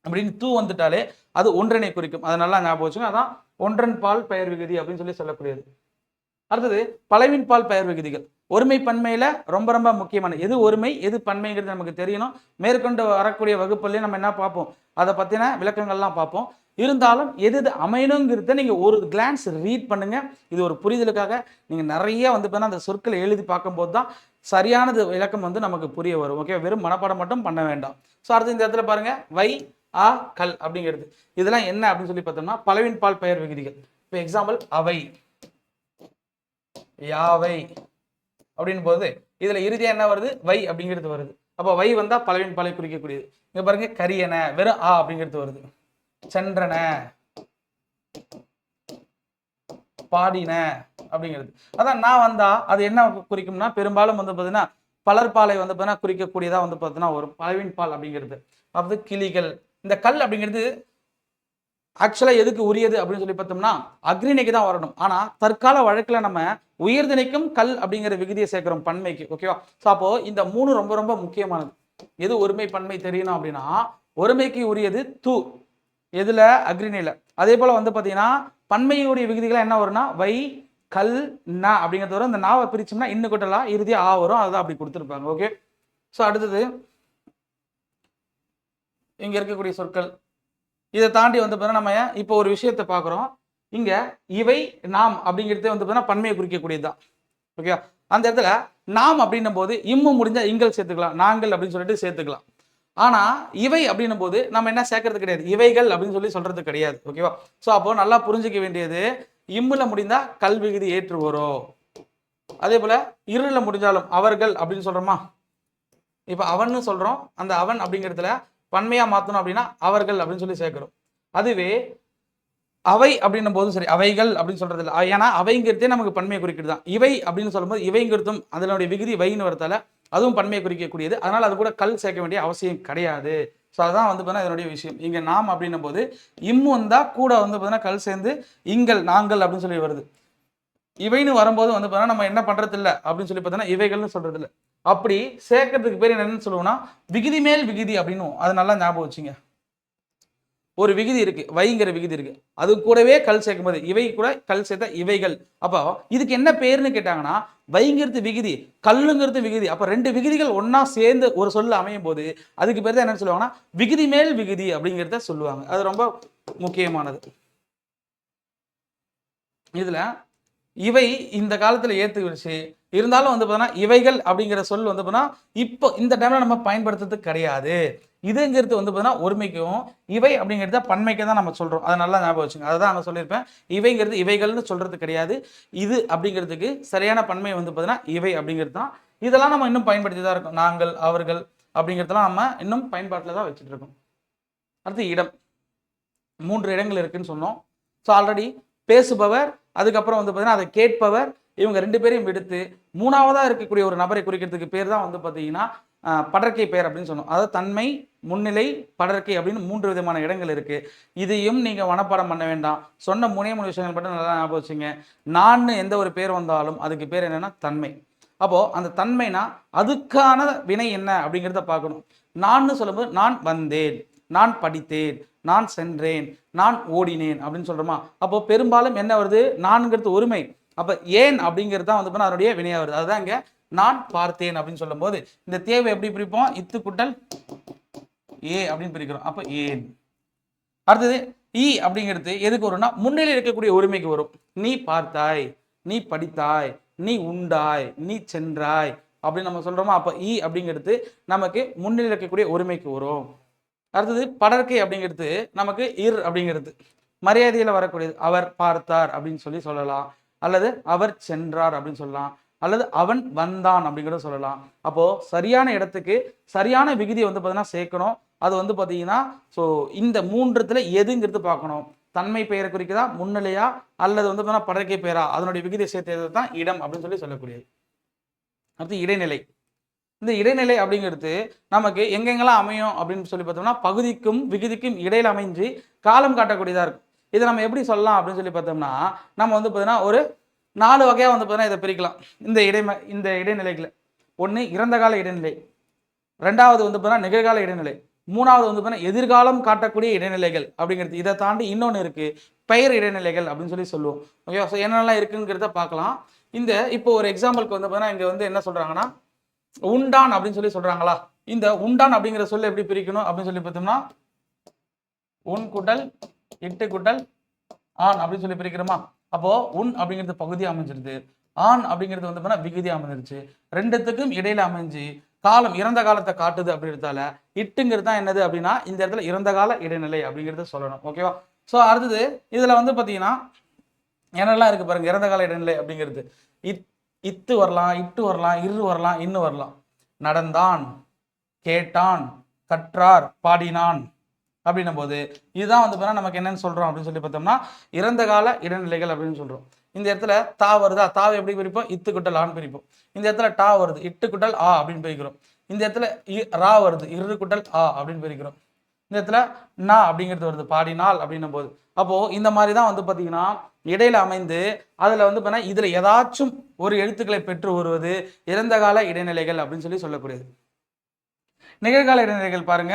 அப்படின்னு தூ வந்துட்டாலே அது ஒன்றனை குறிக்கும். அதை நல்லா ஞாபகம் வச்சுங்க. அதான் ஒன்றன் பால் பெயர் விகுதி அப்படின்னு சொல்லி சொல்லக்கூடியது. அடுத்தது பலவின் பால் பெயர் விகுதிகள். ஒருமை பன்மையில ரொம்ப ரொம்ப முக்கியமான எது ஒருமை எது பன்மைங்கிறது நமக்கு தெரியணும். மேற்கொண்டு வரக்கூடிய வகுப்புலையும் நம்ம என்ன பார்ப்போம், அதை பத்தின விளக்கங்கள்லாம் பார்ப்போம். இருந்தாலும் எது எது அமையணுங்கிறத நீங்க ஒரு கிளான்ஸ் ரீட் பண்ணுங்க. இது ஒரு புரிதலுக்காக. நீங்க நிறைய வந்து அந்த சொற்களை எழுதி பார்க்கும்போது தான் சரியானது விளக்கம் வந்து நமக்கு புரிய வரும். ஓகே, வெறும் மனப்பாடம் மட்டும் பண்ண வேண்டாம். ஸோ அடுத்து இந்த இடத்துல பாருங்க, வை, ஆ, கல் அப்படிங்கிறது இதெல்லாம் என்ன அப்படின்னு சொல்லி பார்த்தோம்னா பலவின் பால் பெயர் விகுதிகள். இப்போ எக்ஸாம்பிள் அவை, யாவை அப்படின்னு போது இதுல இறுதியா என்ன வருது? வை அப்படிங்கிறது வருது. அப்ப வை வந்தா பலவின் பாலை குறிக்கக்கூடியது. இங்க பாருங்க, கரியன வெறும் ஆ அப்படிங்கிறது வருது. சென்றன, பாடின அப்படிங்கிறது. அதான் நான் வந்தா அது என்ன குறிக்கும்னா பெரும்பாலும் வந்து பார்த்தீங்கன்னா பலர்பாலை வந்து பார்த்தீங்கன்னா குறிக்கக்கூடியதா வந்து பார்த்தீங்கன்னா ஒரு பலவின் பால் அப்படிங்கிறது. அதாவது கிளிகள். இந்த கல் அப்படிங்கிறது ஆக்சுவலா எதுக்கு உரியது அப்படின்னு சொல்லி பார்த்தோம்னா அக்ரிணைக்கு தான் வரணும். ஆனா தற்கால வழக்குல நம்ம உயர்திணைக்கும் கல் அப்படிங்கிற விகுதியை சேர்க்கிறோம் பன்மைக்கு. ஓகேவா? ஸோ அப்போ இந்த மூணு ரொம்ப ரொம்ப முக்கியமானது. எது ஒருமை பன்மை தெரியணும் அப்படின்னா ஒருமைக்கு உரியது தூ, எதுல? அக்ரிணையில. அதே போல வந்து பாத்தீங்கன்னா பன்மையுடைய விகுதிகள் என்ன வரும்னா வை, கல், ந அப்படிங்கிறது வரும். இந்த நாவை பிரிச்சோம்னா இன்னும் கூட்டலாம் இறுதியா ஆ வரும். அதுதான் அப்படி கொடுத்துருப்பாங்க. ஓகே, ஸோ அடுத்தது இங்க இருக்கக்கூடிய சொற்கள் இதை தாண்டி வந்து பார்த்தீங்கன்னா நம்ம இப்போ ஒரு விஷயத்தை பார்க்குறோம். இங்க இவை, நாம் அப்படிங்கிறதே வந்து பார்த்தீங்கன்னா பன்மையை குறிக்கக்கூடியதுதான். ஓகே, அந்த இடத்துல நாம் அப்படின்னும் போது இம்மு முடிஞ்சா இங்கள் சேர்த்துக்கலாம், நாங்கள் அப்படின்னு சொல்லிட்டு சேர்த்துக்கலாம். ஆனா இவை அப்படின்னும் போது நம்ம என்ன சேர்க்கறது கிடையாது, இவைகள் அப்படின்னு சொல்லி சொல்றது கிடையாது. ஓகேவா? ஸோ அப்போ நல்லா புரிஞ்சுக்க வேண்டியது, இம்முல முடிந்தா கல் விகுதி ஏற்று வரும். அதே போல இருள முடிஞ்சாலும் அவர்கள் அப்படின்னு சொல்றோமா? இப்போ அவன்னு சொல்றோம். அந்த அவன் அப்படிங்கிறதுல பன்மையா மாத்தணும் அப்படின்னா அவர்கள் அப்படின்னு சொல்லி சேர்க்கிறோம். அதுவே அவை அப்படின்னும் போதும் சரி, அவைகள் அப்படின்னு சொல்றது இல்லை. ஏன்னா அவைங்கிறதே நமக்கு பன்மையை குறிக்கிறது தான். இவை அப்படின்னு சொல்லும்போது இவைங்கிறதும் அதனுடைய விகுதி வைன்னு வரதால அதுவும் பன்மையை குறிக்கக்கூடியது. அதனால அது கூட கல் சேர்க்க வேண்டிய அவசியம் கிடையாது. ஸோ அதான் வந்து பார்த்தீங்கன்னா இதனுடைய விஷயம். இங்க நாம் அப்படின்னும் போது இம்மு வந்தா கூட வந்து பார்த்தீங்கன்னா கல் சேர்ந்து இங்கள், நாங்கள் அப்படின்னு சொல்லி வருது. இவைன்னு வரும்போது வந்து பார்த்தீங்கன்னா நம்ம என்ன பண்றது இல்லை அப்படின்னு சொல்லி பார்த்தீங்கன்னா இவைகள்னு சொல்றது இல்லை. அப்படி சேர்க்கறதுக்கு பேர் என்னன்னு சொல்லுவோம்னா விகுதி மேல் விகுதி அப்படின்னு. அது நல்லா ஞாபகம் வச்சுங்க. ஒரு விகுதி இருக்கு, வைங்கிற விகுதி இருக்கு, அது கூடவே கல் சேர்க்கும் போது இவை கூட கல் சேர்த்த இவைகள். அப்போ இதுக்கு என்ன பேருன்னு கேட்டாங்கன்னா வைங்கிறது விகுதி, கல்லுங்கிறது விகுதி. அப்ப ரெண்டு விகுதிகள் ஒன்னா சேர்ந்து ஒரு சொல்ல அமையும் போது அதுக்கு பேர் தான் என்னன்னு சொல்லுவாங்கன்னா விகுதி மேல் விகுதி அப்படிங்கிறத சொல்லுவாங்க. அது ரொம்ப முக்கியமானது. இதுல இவை இந்த காலத்துல ஏத்துக்கிடுச்சு. இருந்தாலும் வந்து பார்த்தீங்கன்னா இவைகள் அப்படிங்கிற சொல் வந்து பார்த்தீங்கன்னா இப்போ இந்த டைம்ல நம்ம பயன்படுத்துறது கிடையாது. இதுங்கிறது வந்து பார்த்தீங்கன்னா ஒருமைக்கும், இவை அப்படிங்கிறத பன்மைக்கு தான் நம்ம சொல்றோம். அதை நல்லா ஞாபகம் வச்சுங்க. அதை தான் அங்கே சொல்லியிருப்பேன். இவைங்கிறது இவைகள்னு சொல்றது கிடையாது. இது அப்படிங்கிறதுக்கு சரியான பன்மை வந்து பார்த்தீங்கன்னா இவை அப்படிங்கிறது தான். இதெல்லாம் நம்ம இன்னும் பயன்படுத்தி தான் இருக்கோம். நாங்கள், அவர்கள் அப்படிங்கிறதெல்லாம் நம்ம இன்னும் பயன்பாட்டில் தான் வச்சுட்டு இருக்கோம். அடுத்து இடம். 3 இடங்கள் இருக்குன்னு சொன்னோம். ஸோ ஆல்ரெடி பேசுபவர், அதுக்கப்புறம் வந்து பார்த்தீங்கன்னா அதை கேட்பவர், இவங்க 2 பேரையும் விடுத்து 3ஆவதா இருக்கக்கூடிய ஒரு நபரை குறிக்கிறதுக்கு பேர் தான் வந்து பார்த்தீங்கன்னா படர்க்கை பெயர் அப்படின்னு சொன்னோம். அதாவது தன்மை, முன்னிலை, படர்க்கை அப்படின்னு 3 விதமான இடங்கள் இருக்கு. இதையும் நீங்க மனப்பாடம் பண்ண வேண்டாம். சொன்ன 3 விஷயங்கள் மட்டும் நல்லா ஞாபகம் வச்சுங்க. நான் எந்த ஒரு பேர் வந்தாலும் அதுக்கு பேர் என்னன்னா தன்மை. அப்போ அந்த தன்மைனா அதுக்கான வினை என்ன அப்படிங்கிறத பார்க்கணும். நான் சொல்லும்போது நான் வந்தேன், நான் படித்தேன், நான் சென்றேன், நான் ஓடினேன் அப்படின்னு சொல்றோமா? அப்போ பெரும்பாலும் என்ன வருது, நான்கிறது ஒருமை. அப்ப ஏன் அப்படிங்கிறது தான் வந்து அதனுடைய வினையா வருது. அதுதான் இங்க நான் பார்த்தேன் அப்படின்னு சொல்லும் போது இந்த தேவை எப்படி பிரிப்போம், இத்து கூட்டல் ஏ அப்படின்னு பிரிக்கிறோம். அப்ப ஏன். அடுத்தது ஈ அப்படிங்கிறது எதுக்கு வரும்னா முன்னிலையில் இருக்கக்கூடிய ஒருமைக்கு வரும். நீ பார்த்தாய், நீ படித்தாய், நீ உண்டாய், நீ சென்றாய், அப்படின்னு நம்ம சொல்றோமா, அப்ப இ அப்படிங்கிறது நமக்கு முன்னிலை இருக்கக்கூடிய ஒருமைக்கு வரும். அடுத்தது படர்க்கை அப்படிங்கிறது நமக்கு இர் அப்படிங்கிறது மரியாதையில வரக்கூடியது. அவர் பார்த்தார் அப்படின்னு சொல்லி சொல்லலாம், அல்லது அவர் சென்றார் அப்படின்னு சொல்லலாம், அல்லது அவன் வந்தான் அப்படிங்கிறத சொல்லலாம். அப்போ சரியான இடத்துக்கு சரியான விகுதியை வந்து பார்த்தீங்கன்னா சேர்க்கணும். அது வந்து பார்த்தீங்கன்னா ஸோ இந்த மூன்றுத்துல எதுங்கிறது பார்க்கணும். தன்மை பெயரை குறிக்குதா, முன்னிலையா, அல்லது வந்து பார்த்தீங்கன்னா படர்க்கை பெயரா, அதனுடைய விகுதியை சேர்த்தது தான் இடம் அப்படின்னு சொல்லி சொல்லக்கூடியது. அடுத்து இடைநிலை. இந்த இடைநிலை அப்படிங்கிறது நமக்கு எங்கெங்கெல்லாம் அமையும் அப்படின்னு சொல்லி பார்த்தோம்னா பகுதிக்கும் விகுதிக்கும் இடையில அமைஞ்சு காலம் காட்டக்கூடியதா இருக்கும். இதை நம்ம எப்படி சொல்லலாம் அப்படின்னு சொல்லி பார்த்தோம்னா நம்ம வந்து பார்த்தீங்கன்னா ஒரு 4 வகையாக வந்து பார்த்தீங்கன்னா இதை பிரிக்கலாம். இந்த இடைநிலைகளை ஒன்று இறந்த கால இடைநிலை, ரெண்டாவது வந்து பார்த்தீங்கன்னா நிகழ்கால இடைநிலை, மூணாவது வந்து பார்த்தீங்கன்னா எதிர்காலம் காட்டக்கூடிய இடைநிலைகள் அப்படிங்கிறது. இதை தாண்டி இன்னொன்று இருக்கு, பெயர் இடைநிலைகள் அப்படின்னு சொல்லி சொல்லுவோம். ஓகே, ஸோ என்னெல்லாம் இருக்குங்கிறத பார்க்கலாம். இந்த இப்போ ஒரு எக்ஸாம்பிளுக்கு வந்து பார்த்தீங்கன்னா இங்கே வந்து என்ன சொல்றாங்கன்னா உண்டான் அப்படின்னு சொல்லி சொல்றாங்களா, இந்த உண்டான் அப்படிங்கிற சொல்ல எப்படி பிரிக்கணும் அப்படின்னு சொல்லி பார்த்தோம்னா உன் குட்டல் இட்டு குட்டல் ஆண் அப்படின்னு சொல்லி பிரிக்கிறோமா. அப்போ உன் அப்படிங்கிறது பகுதி அமைஞ்சிருது, ஆண் அப்படிங்கிறது வந்து பார்த்தீங்கன்னா விகுதி அமைஞ்சிருச்சு. ரெண்டுத்துக்கும் இடையில அமைஞ்சு காலம் இறந்த காலத்தை காட்டுது அப்படின்றதால இட்டுங்கிறது தான் என்னது அப்படின்னா இந்த இடத்துல இறந்த கால இடைநிலை அப்படிங்கிறத சொல்லணும். ஓகேவா. ஸோ அடுத்தது இதுல வந்து பார்த்தீங்கன்னா என்னெல்லாம் இருக்கு பாருங்க. இறந்த கால இடைநிலை அப்படிங்கிறது இத்து வரலாம், இட்டு வரலாம், இரு வரலாம், இன்னு வரலாம். நடந்தான், கேட்டான், கற்றார், பாடினான் அப்படின்னும் போது இதுதான் வந்து பார்த்தா நமக்கு என்னன்னு சொல்றோம் அப்படின்னு சொல்லி பார்த்தோம்னா இறந்த கால இடைநிலைகள் அப்படின்னு சொல்றோம். இந்த இடத்துல தா வருதா, தாவை எப்படி பிரிப்போம், இத்து குட்டல் ஆன்னு பிரிப்போம். இந்த இடத்துல டா வருது, இட்டு குட்டல் ஆ அப்படின்னு பிரிக்கிறோம். இந்த இடத்துல ரா வருது, இரு குட்டல் ஆ அப்படின்னு பிரிக்கிறோம். இந்த இடத்துல நா அப்படிங்கிறது வருது, பாடினால் அப்படின்னும் போது. அப்போ இந்த மாதிரி தான் வந்து பார்த்தீங்கன்னா இடையில அமைந்து அதுல வந்து பார்த்தீங்கன்னா இதுல ஏதாச்சும் ஒரு எழுத்துக்களை பெற்று வருவது இறந்த கால இடைநிலைகள் அப்படின்னு சொல்லி சொல்லக்கூடியது. நிகழ்கால இடைநிலைகள் பாருங்க.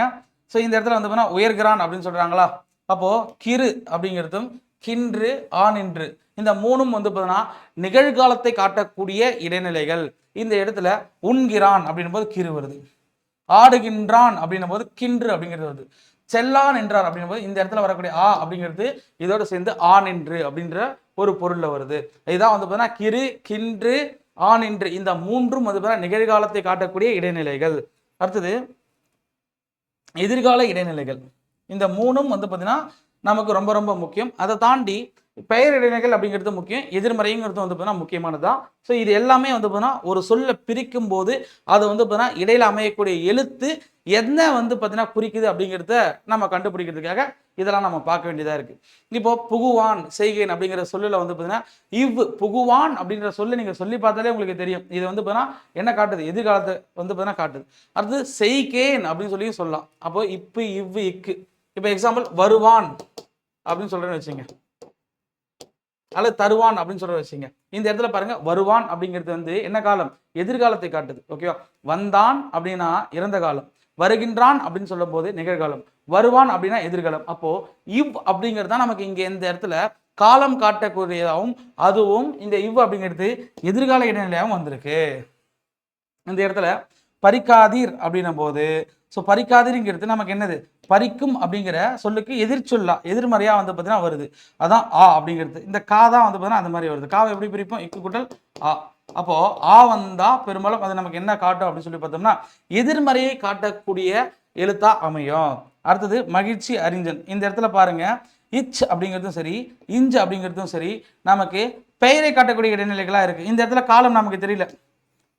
ஸோ இந்த இடத்துல வந்து பார்த்தீங்கன்னா உயர்கிறான் அப்படின்னு சொல்றாங்களா, அப்போ கிரு அப்படிங்கிறதும் கின்று ஆனின்று இந்த மூணும் வந்து பார்த்தீங்கன்னா நிகழ்காலத்தை காட்டக்கூடிய இடைநிலைகள். இந்த இடத்துல உண்கிறான் அப்படின்னும் போது கிரு வருது, ஆடுகின்றான் அப்படின்னும் போது கின்று அப்படிங்கிறது வருது, செல்லான் என்றார் அப்படின்னும் போது இந்த இடத்துல வரக்கூடிய ஆ அப்படிங்கிறது இதோட சேர்ந்து ஆன் என்று அப்படின்ற ஒரு பொருள்ல வருது. இதுதான் வந்து பார்த்தீங்கன்னா கிரு கின்று ஆன் என்று இந்த மூன்றும் வந்து பார்த்தீங்கன்னா நிகழ்காலத்தை காட்டக்கூடிய இடைநிலைகள். அடுத்தது எதிர்கால இடைநிலைகள். இந்த மூணும் வந்து பார்த்தீங்கன்னா நமக்கு ரொம்ப ரொம்ப முக்கியம். அதை தாண்டி பெயர் இடைநிலைகள் அப்படிங்கிறது முக்கியம், எதிர்மறைங்கிறது வந்து பார்த்தீங்கன்னா முக்கியமானதான். ஸோ இது எல்லாமே வந்து பார்த்தீங்கன்னா ஒரு சொல்ல பிரிக்கும் போது அது வந்து பார்த்தீங்கன்னா இடையில அமையக்கூடிய எழுத்து என்ன வந்து பார்த்தீங்கன்னா குறிக்குது அப்படிங்கிறத நம்ம கண்டுபிடிக்கிறதுக்காக இதெல்லாம் நம்ம பார்க்க வேண்டியதாக இருக்கு. இப்போ புகுவான் செய்கேன் அப்படிங்கிற சொல்லில் வந்து பார்த்தீங்கன்னா புகுவான் அப்படிங்கிற சொல்லி நீங்கள் சொல்லி பார்த்தாலே உங்களுக்கு தெரியும் இது வந்து பார்த்தீங்கன்னா என்ன காட்டுது, எதிர்காலத்தை வந்து பார்த்தீங்கன்னா காட்டுது. அடுத்து செய்கேன் அப்படின்னு சொல்லி சொல்லலாம். அப்போ இப்பு இவ்வு இக்கு. இப்போ எக்ஸாம்பிள் வருவான் அப்படின்னு சொல்றேன்னு வச்சுங்க, அல்லது தருவான் அப்படின்னு சொல்ற வச்சுங்க. இந்த இடத்துல பாருங்க வருவான் அப்படிங்கிறது வந்து என்ன காலம், எதிர்காலத்தை காட்டுது. ஓகேவா. வந்தான் அப்படின்னா இறந்த காலம், வருகின்றான் அப்படின்னு சொல்லும் போது நிகழ்காலம், வருவான் அப்படின்னா எதிர்காலம். அப்போ இவ் அப்படிங்கிறது தான் நமக்கு இங்க இந்த இடத்துல காலம் காட்டக்கூடியதாகவும் அதுவும் இந்த இவ் அப்படிங்கிறது எதிர்கால இடைநிலையாகவும் வந்திருக்கு. இந்த இடத்துல பறிக்காதீர் அப்படின்னும் போது ஸோ பறிக்காதீர்ங்கிறது நமக்கு என்னது, பறிக்கும் அப்படிங்கிற சொல்லுக்கு எதிர்ச்சொல்லா எதிர்மறையா வந்து பார்த்தீங்கன்னா வருது, அதான் ஆ அப்படிங்கிறது. இந்த கா தான் வந்து பார்த்தீங்கன்னா அந்த மாதிரி வருது. காவை எப்படி பிரிப்போம், இக்கு கூட்டல் ஆ. அப்போ ஆ வந்தா பெரும்பாலும் அது நமக்கு என்ன காட்டும் அப்படின்னு சொல்லி பார்த்தோம்னா எதிர்மறையை காட்டக்கூடிய எழுத்தா அமையும். அடுத்தது மகிழ்ச்சி அறிஞன். இந்த இடத்துல பாருங்க இச் அப்படிங்கிறதும் சரி இஞ்சு அப்படிங்கிறதும் சரி நமக்கு பெயரை காட்டக்கூடிய இடைநிலைகளா இருக்கு. இந்த இடத்துல காலம் நமக்கு தெரியல,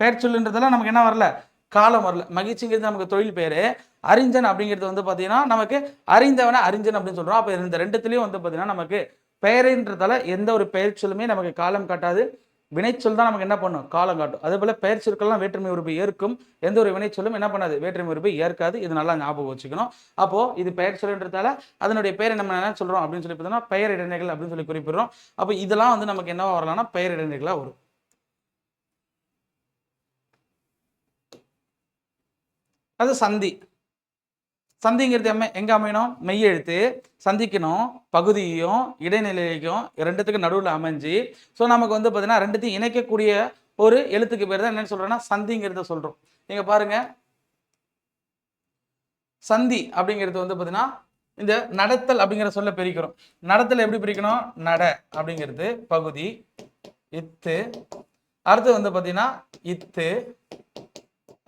பெயர் சொல்லுன்றதெல்லாம் நமக்கு என்ன வரல, காலம் வரல. மகிழ்ச்சிங்கிறது நமக்கு தொழில் பேரு, அறிஞன் அப்படிங்கிறது வந்து பார்த்தீங்கன்னா நமக்கு அறிந்தவன அறிஞன் அப்படின்னு சொல்றோம். அப்போ இந்த ரெண்டுத்துலையும் வந்து பார்த்தீங்கன்னா நமக்கு பெயர்ன்றதால எந்த ஒரு பெயர் சொல்லுமே நமக்கு காலம் காட்டாது, வினைச்சொல் தான் நமக்கு என்ன பண்ணும், காலம் காட்டும். அதே போல பெயர் சொற்கள்லாம் வேற்றுமை உறுப்பு ஏற்கும், எந்த ஒரு வினைச்சொல்லும் என்ன பண்ணாது, வேற்றுமை உறுப்பு ஏற்காது. இது நல்லா ஞாபகம் வச்சுக்கணும். அப்போ இது பெயர் சொல்லுன்றதால அதனுடைய பெயரை நம்ம என்ன சொல்றோம் அப்படின்னு சொல்லி பார்த்தோம்னா பெயர் இடைநிலைகள் அப்படின்னு சொல்லி குறிப்பிடுறோம். அப்போ இதெல்லாம் வந்து நமக்கு என்னவா வரலாம்னா பெயர் இடைநிலைகளா வரும். அது சந்தி. சந்திங்கிறது எங்க அமையணும், மெய்யெழுத்து சந்திக்கணும், பகுதியும் இடைநிலைக்கும் ரெண்டுத்துக்கும் நடுவில் அமைஞ்சு ஸோ நமக்கு வந்து பார்த்தீங்கன்னா ரெண்டுத்தையும் இணைக்கக்கூடிய ஒரு எழுத்துக்கு பேர் தான் என்னன்னு சொல்றோம்னா சந்திங்கிறத சொல்றோம். நீங்க பாருங்க சந்தி அப்படிங்கிறது வந்து பார்த்தீங்கன்னா இந்த நடத்தல் அப்படிங்கிற சொல்ல பிரிக்கிறோம். நடத்தல் எப்படி பிரிக்கணும், நட அப்படிங்கிறது பகுதி, இத்து அடுத்தது வந்து பார்த்தீங்கன்னா இத்து,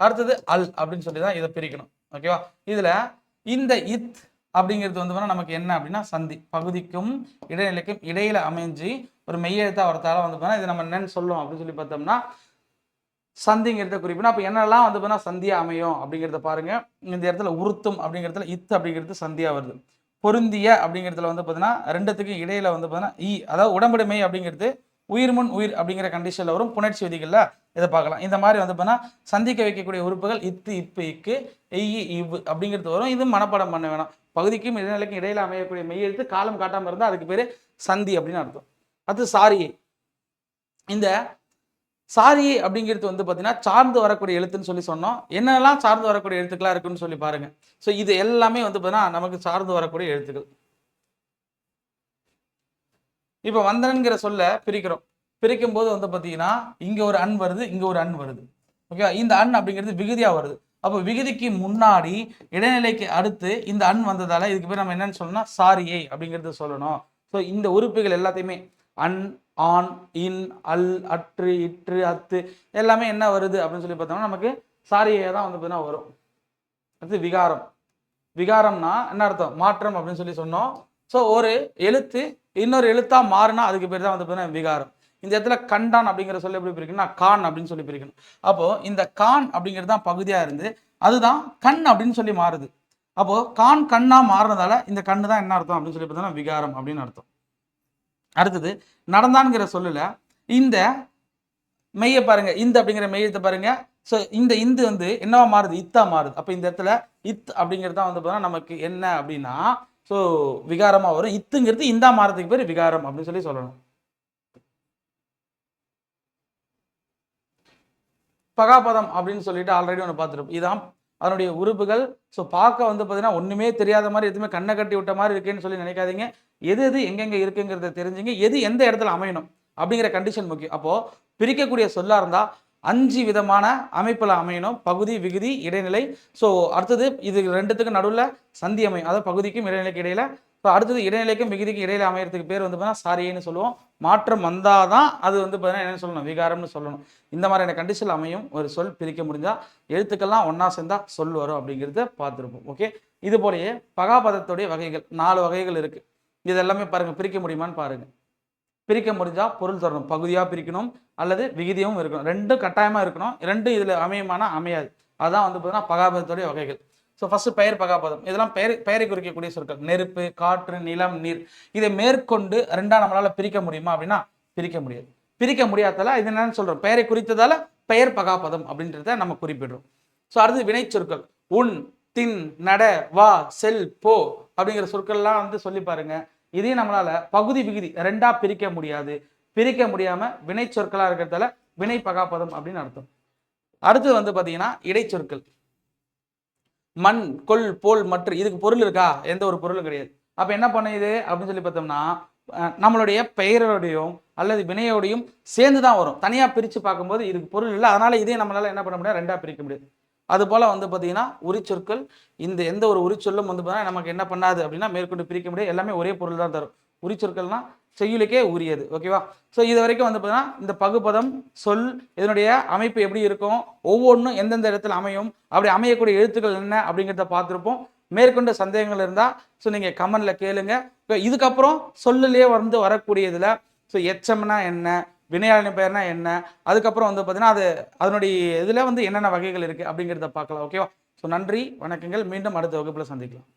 அடுத்தது அல் அப்படின்னு சொல்லி தான் இதை பிரிக்கணும். ஓகேவா? இதில் இந்த இத் அப்படிங்கிறது வந்து நமக்கு என்ன அப்படின்னா சந்தி. பகுதிக்கும் இடைநிலைக்கும் இடையில அமைஞ்சு ஒரு மெய்யெழுத்தா வரத்தால வந்து பார்த்தீங்கன்னா இது நம்ம என்னன்னு சொல்லுவோம் அப்படின்னு சொல்லி பார்த்தோம்னா சந்திங்கிறத குறிப்பிடும். அப்போ என்னெல்லாம் வந்து பார்த்தீங்கன்னா சந்தியா அமையும் அப்படிங்கிறத பாருங்க. இந்த இடத்துல உருத்தும் அப்படிங்கிறதுல இத் அப்படிங்கிறது சந்தியா வருது. பொருந்திய அப்படிங்கிறதுல வந்து பார்த்தீங்கன்னா ரெண்டுத்துக்கும் இடையில வந்து பார்த்தீங்கன்னா இ, அதாவது உடம்புடைமை அப்படிங்கிறது உயிர் முன் உயிர் அப்படிங்கிற கண்டிஷனில் வரும். புணர்ச்சி விதிகளில் இதை பார்க்கலாம். இந்த மாதிரி வந்து பார்த்தீங்கன்னா சந்திக்க வைக்கக்கூடிய உறுப்புகள் இத்து, இப்பு, இக்கு, எய், இவ்வு அப்படிங்கிறது வரும். இது மனப்பாடம் பண்ண வேணாம். பகுதிக்கும் இடைநிலைக்கும் இடையில அமையக்கூடிய மெய்யெழுத்து காலம் காட்டாமல் இருந்தால் அதுக்கு பேர் சந்தி அப்படின்னு அர்த்தம். அது சாரியை. இந்த சாரி அப்படிங்கிறது வந்து பார்த்தீங்கன்னா சார்ந்து வரக்கூடிய எழுத்துன்னு சொல்லி சொன்னோம். என்னெல்லாம் சார்ந்து வரக்கூடிய எழுத்துக்களா இருக்குன்னு சொல்லி பாருங்க. ஸோ இது எல்லாமே வந்து பார்த்தீங்கன்னா நமக்கு சார்ந்து வரக்கூடிய எழுத்துக்கள். இப்போ வந்தனங்கிற சொல்ல பிரிக்கிறோம். பிரிக்கும் போது வந்து பார்த்தீங்கன்னா இங்க ஒரு அன் வருது, இங்க ஒரு அன் வருது. ஓகே, இந்த அன் அப்படிங்கிறது விகுதியா வருது. அப்போ விகுதிக்கு முன்னாடி இடைநிலைக்கு அடுத்து இந்த அன் வந்ததால இதுக்கு பேர் நம்ம என்னன்னு சொல்லணும்னா சாரியை அப்படிங்கிறது சொல்லணும். ஸோ இந்த உறுப்புகள் எல்லாத்தையுமே அன், ஆன், இன், அல், அற்று, இற்று, அத்து எல்லாமே என்ன வருது அப்படின்னு சொல்லி பார்த்தோம்னா நமக்கு சாரியை தான் வந்து பார்த்தீங்கன்னா வரும். அடுத்து விகாரம். விகாரம்னா என்ன அர்த்தம்? மாற்றம் அப்படின்னு சொல்லி சொன்னோம். ஸோ ஒரு எழுத்து இன்னொரு எழுத்தா மாறினா அதுக்கு பேர் தான் வந்து பார்த்தீங்கன்னா விகாரம். இந்த இடத்துல கண்டான் அப்படிங்கிற சொல்லி எப்படி பிரிக்கணும்னா கான் அப்படின்னு சொல்லி பிரிக்கணும். அப்போ இந்த கான் அப்படிங்கிறது தான் பகுதியா இருந்து அதுதான் கண் அப்படின்னு சொல்லி மாறுது. அப்போ கான் கண்ணா மாறினதால இந்த கண்ணு தான் என்ன அர்த்தம் அப்படின்னு சொல்லி பார்த்தோம்னா விகாரம் அப்படின்னு அர்த்தம். அடுத்தது நடந்தான்ங்கிற சொல்லல இந்த மெய்யை பாருங்க, இந்த அப்படிங்கிற மெய்யத்தை பாருங்க. ஸோ இந்த இந்து வந்து என்னவா மாறுது? இத்தா மாறுது. அப்போ இந்த இடத்துல இத் அப்படிங்கிறது தான் வந்து பார்த்தீங்கன்னா நமக்கு என்ன அப்படின்னா ஸோ விகாரமா வரும். இத்துங்கிறது இந்தா மாறதுக்கு பேர் விகாரம் அப்படின்னு சொல்லி சொல்லணும். பகாபதம் அப்படின்னு சொல்லிட்டு ஆல்ரெடி ஒன்று பார்த்துருப்போம். இதான் அதனுடைய உறுப்புகள். ஸோ பார்க்க வந்து பார்த்தீங்கன்னா ஒன்றுமே தெரியாத மாதிரி எதுவுமே கண்ணை கட்டி விட்ட மாதிரி இருக்குன்னு சொல்லி நினைக்காதீங்க. எது எது எங்கெங்கே இருக்குங்கிறத தெரிஞ்சுங்க. எது எந்த இடத்துல அமையணும் அப்படிங்கிற கண்டிஷன் முக்கியம். அப்போது பிரிக்கக்கூடிய சொல்லா இருந்தால் 5 விதமான அமைப்பில் அமையணும். பகுதி, விகுதி, இடைநிலை. ஸோ அடுத்தது இது ரெண்டுத்துக்கும் நடுவில் சந்தி அமையும். அதாவது பகுதிக்கும் இடைநிலைக்கு இடையில. ஸோ அடுத்தது இடைநிலைக்கும் விகுதிக்கும் இடையில அமையறதுக்கு பேர் வந்து பார்த்தீங்கன்னா சாரியைன்னு சொல்லுவோம். மாற்றம் வந்தால் தான் அது வந்து பார்த்தீங்கன்னா என்ன சொல்லணும்? விகாரம்னு சொல்லணும். இந்த மாதிரியான கண்டிஷன் அமையும். ஒரு சொல் பிரிக்க முடிஞ்சால் எழுத்துக்கள்லாம் ஒன்றா சேர்ந்தா சொல் வரும் அப்படிங்கிறத பார்த்துருப்போம். ஓகே, இது போலயே பகாபதத்துடைய வகைகள் 4 வகைகள் இருக்குது. இது எல்லாமே பாருங்கள், பிரிக்க முடியுமான்னு பாருங்கள். பிரிக்க முடிஞ்சால் பொருள் தரணும். பகுதியாக பிரிக்கணும் அல்லது விகுதியும் இருக்கணும். ரெண்டும் கட்டாயமாக இருக்கணும். ரெண்டும் இதில் அமையுமானா அமையாது. அதான் வந்து பார்த்தீங்கன்னா பகாபதத்துடைய வகைகள். ஸோ ஃபர்ஸ்ட் பெயர் பகாபதம். இதெல்லாம் பெயரை குறிக்கக்கூடிய சொற்கள். நெருப்பு, காற்று, நிலம், நீர். இதை மேற்கொண்டு ரெண்டா நம்மளால பிரிக்க முடியுமா அப்படின்னா பிரிக்க முடியாது. பிரிக்க முடியாதால இது என்னன்னு சொல்றோம்? பெயரை குறித்ததால பெயர் பகாபதம் அப்படின்றத நம்ம குறிப்பிடுறோம். ஸோ அடுத்து வினை சொற்கள். உன், தின், நட, வா, செல், போ அப்படிங்கிற சொற்கள்லாம் வந்து சொல்லி பாருங்க. இதையும் நம்மளால பகுதி விகுதி ரெண்டா பிரிக்க முடியாது. பிரிக்க முடியாம வினை சொற்களா இருக்கிறதால வினை பகாபதம் அப்படின்னு அர்த்தம். அடுத்து வந்து பாத்தீங்கன்னா இடைச்சொற்கள். மண், கொல், போல், மற்ற இதுக்கு பொருள் இருக்கா? எந்த ஒரு பொருளும் கிடையாது. அப்ப என்ன பண்ணுது அப்படின்னு சொல்லி பார்த்தோம்னா நம்மளுடைய பெயரோடையும் அல்லது வினையோடையும் சேர்ந்து தான் வரும். தனியாக பிரித்து பார்க்கும்போது இதுக்கு பொருள் இல்லை. அதனால இதே நம்மளால என்ன பண்ண முடியாது? ரெண்டாக பிரிக்க முடியாது. அது போல் வந்து பார்த்தீங்கன்னா உரிச்சொற்கள். இந்த எந்த ஒரு உரிச்சொல்லும் வந்து பார்த்தீங்கன்னா நமக்கு என்ன பண்ணாது அப்படின்னா மேற்கொண்டு பிரிக்க முடியாது. எல்லாமே ஒரே பொருள் தான் தரும். உரிச்சொற்கள்னா செய்யுளுக்கே உரியது. ஓகேவா? ஸோ இது வரைக்கும் வந்து பார்த்தீங்கன்னா இந்த பகுபதம் சொல் இதனுடைய அமைப்பு எப்படி இருக்கும், ஒவ்வொன்றும் எந்தெந்த இடத்துல அமையும், அப்படி அமையக்கூடிய எழுத்துக்கள் என்ன அப்படிங்கிறத பார்த்துருப்போம். மேற்கொண்ட சந்தேகங்கள் இருந்தால் ஸோ நீங்கள் கமெண்டில் கேளுங்க. இப்போ இதுக்கப்புறம் சொல்லுலேயே வந்து வரக்கூடியதில் ஸோ எச்சம்னா என்ன, வினையாளி பெயர்னா என்ன, அதுக்கப்புறம் வந்து பார்த்தீங்கன்னா அது அதனுடைய இதில் வந்து என்னென்ன வகைகள் இருக்குது அப்படிங்கிறத பார்க்கலாம். ஓகேவா? ஸோ நன்றி, வணக்கங்கள். மீண்டும் அடுத்த வகுப்பில் சந்திக்கலாம்.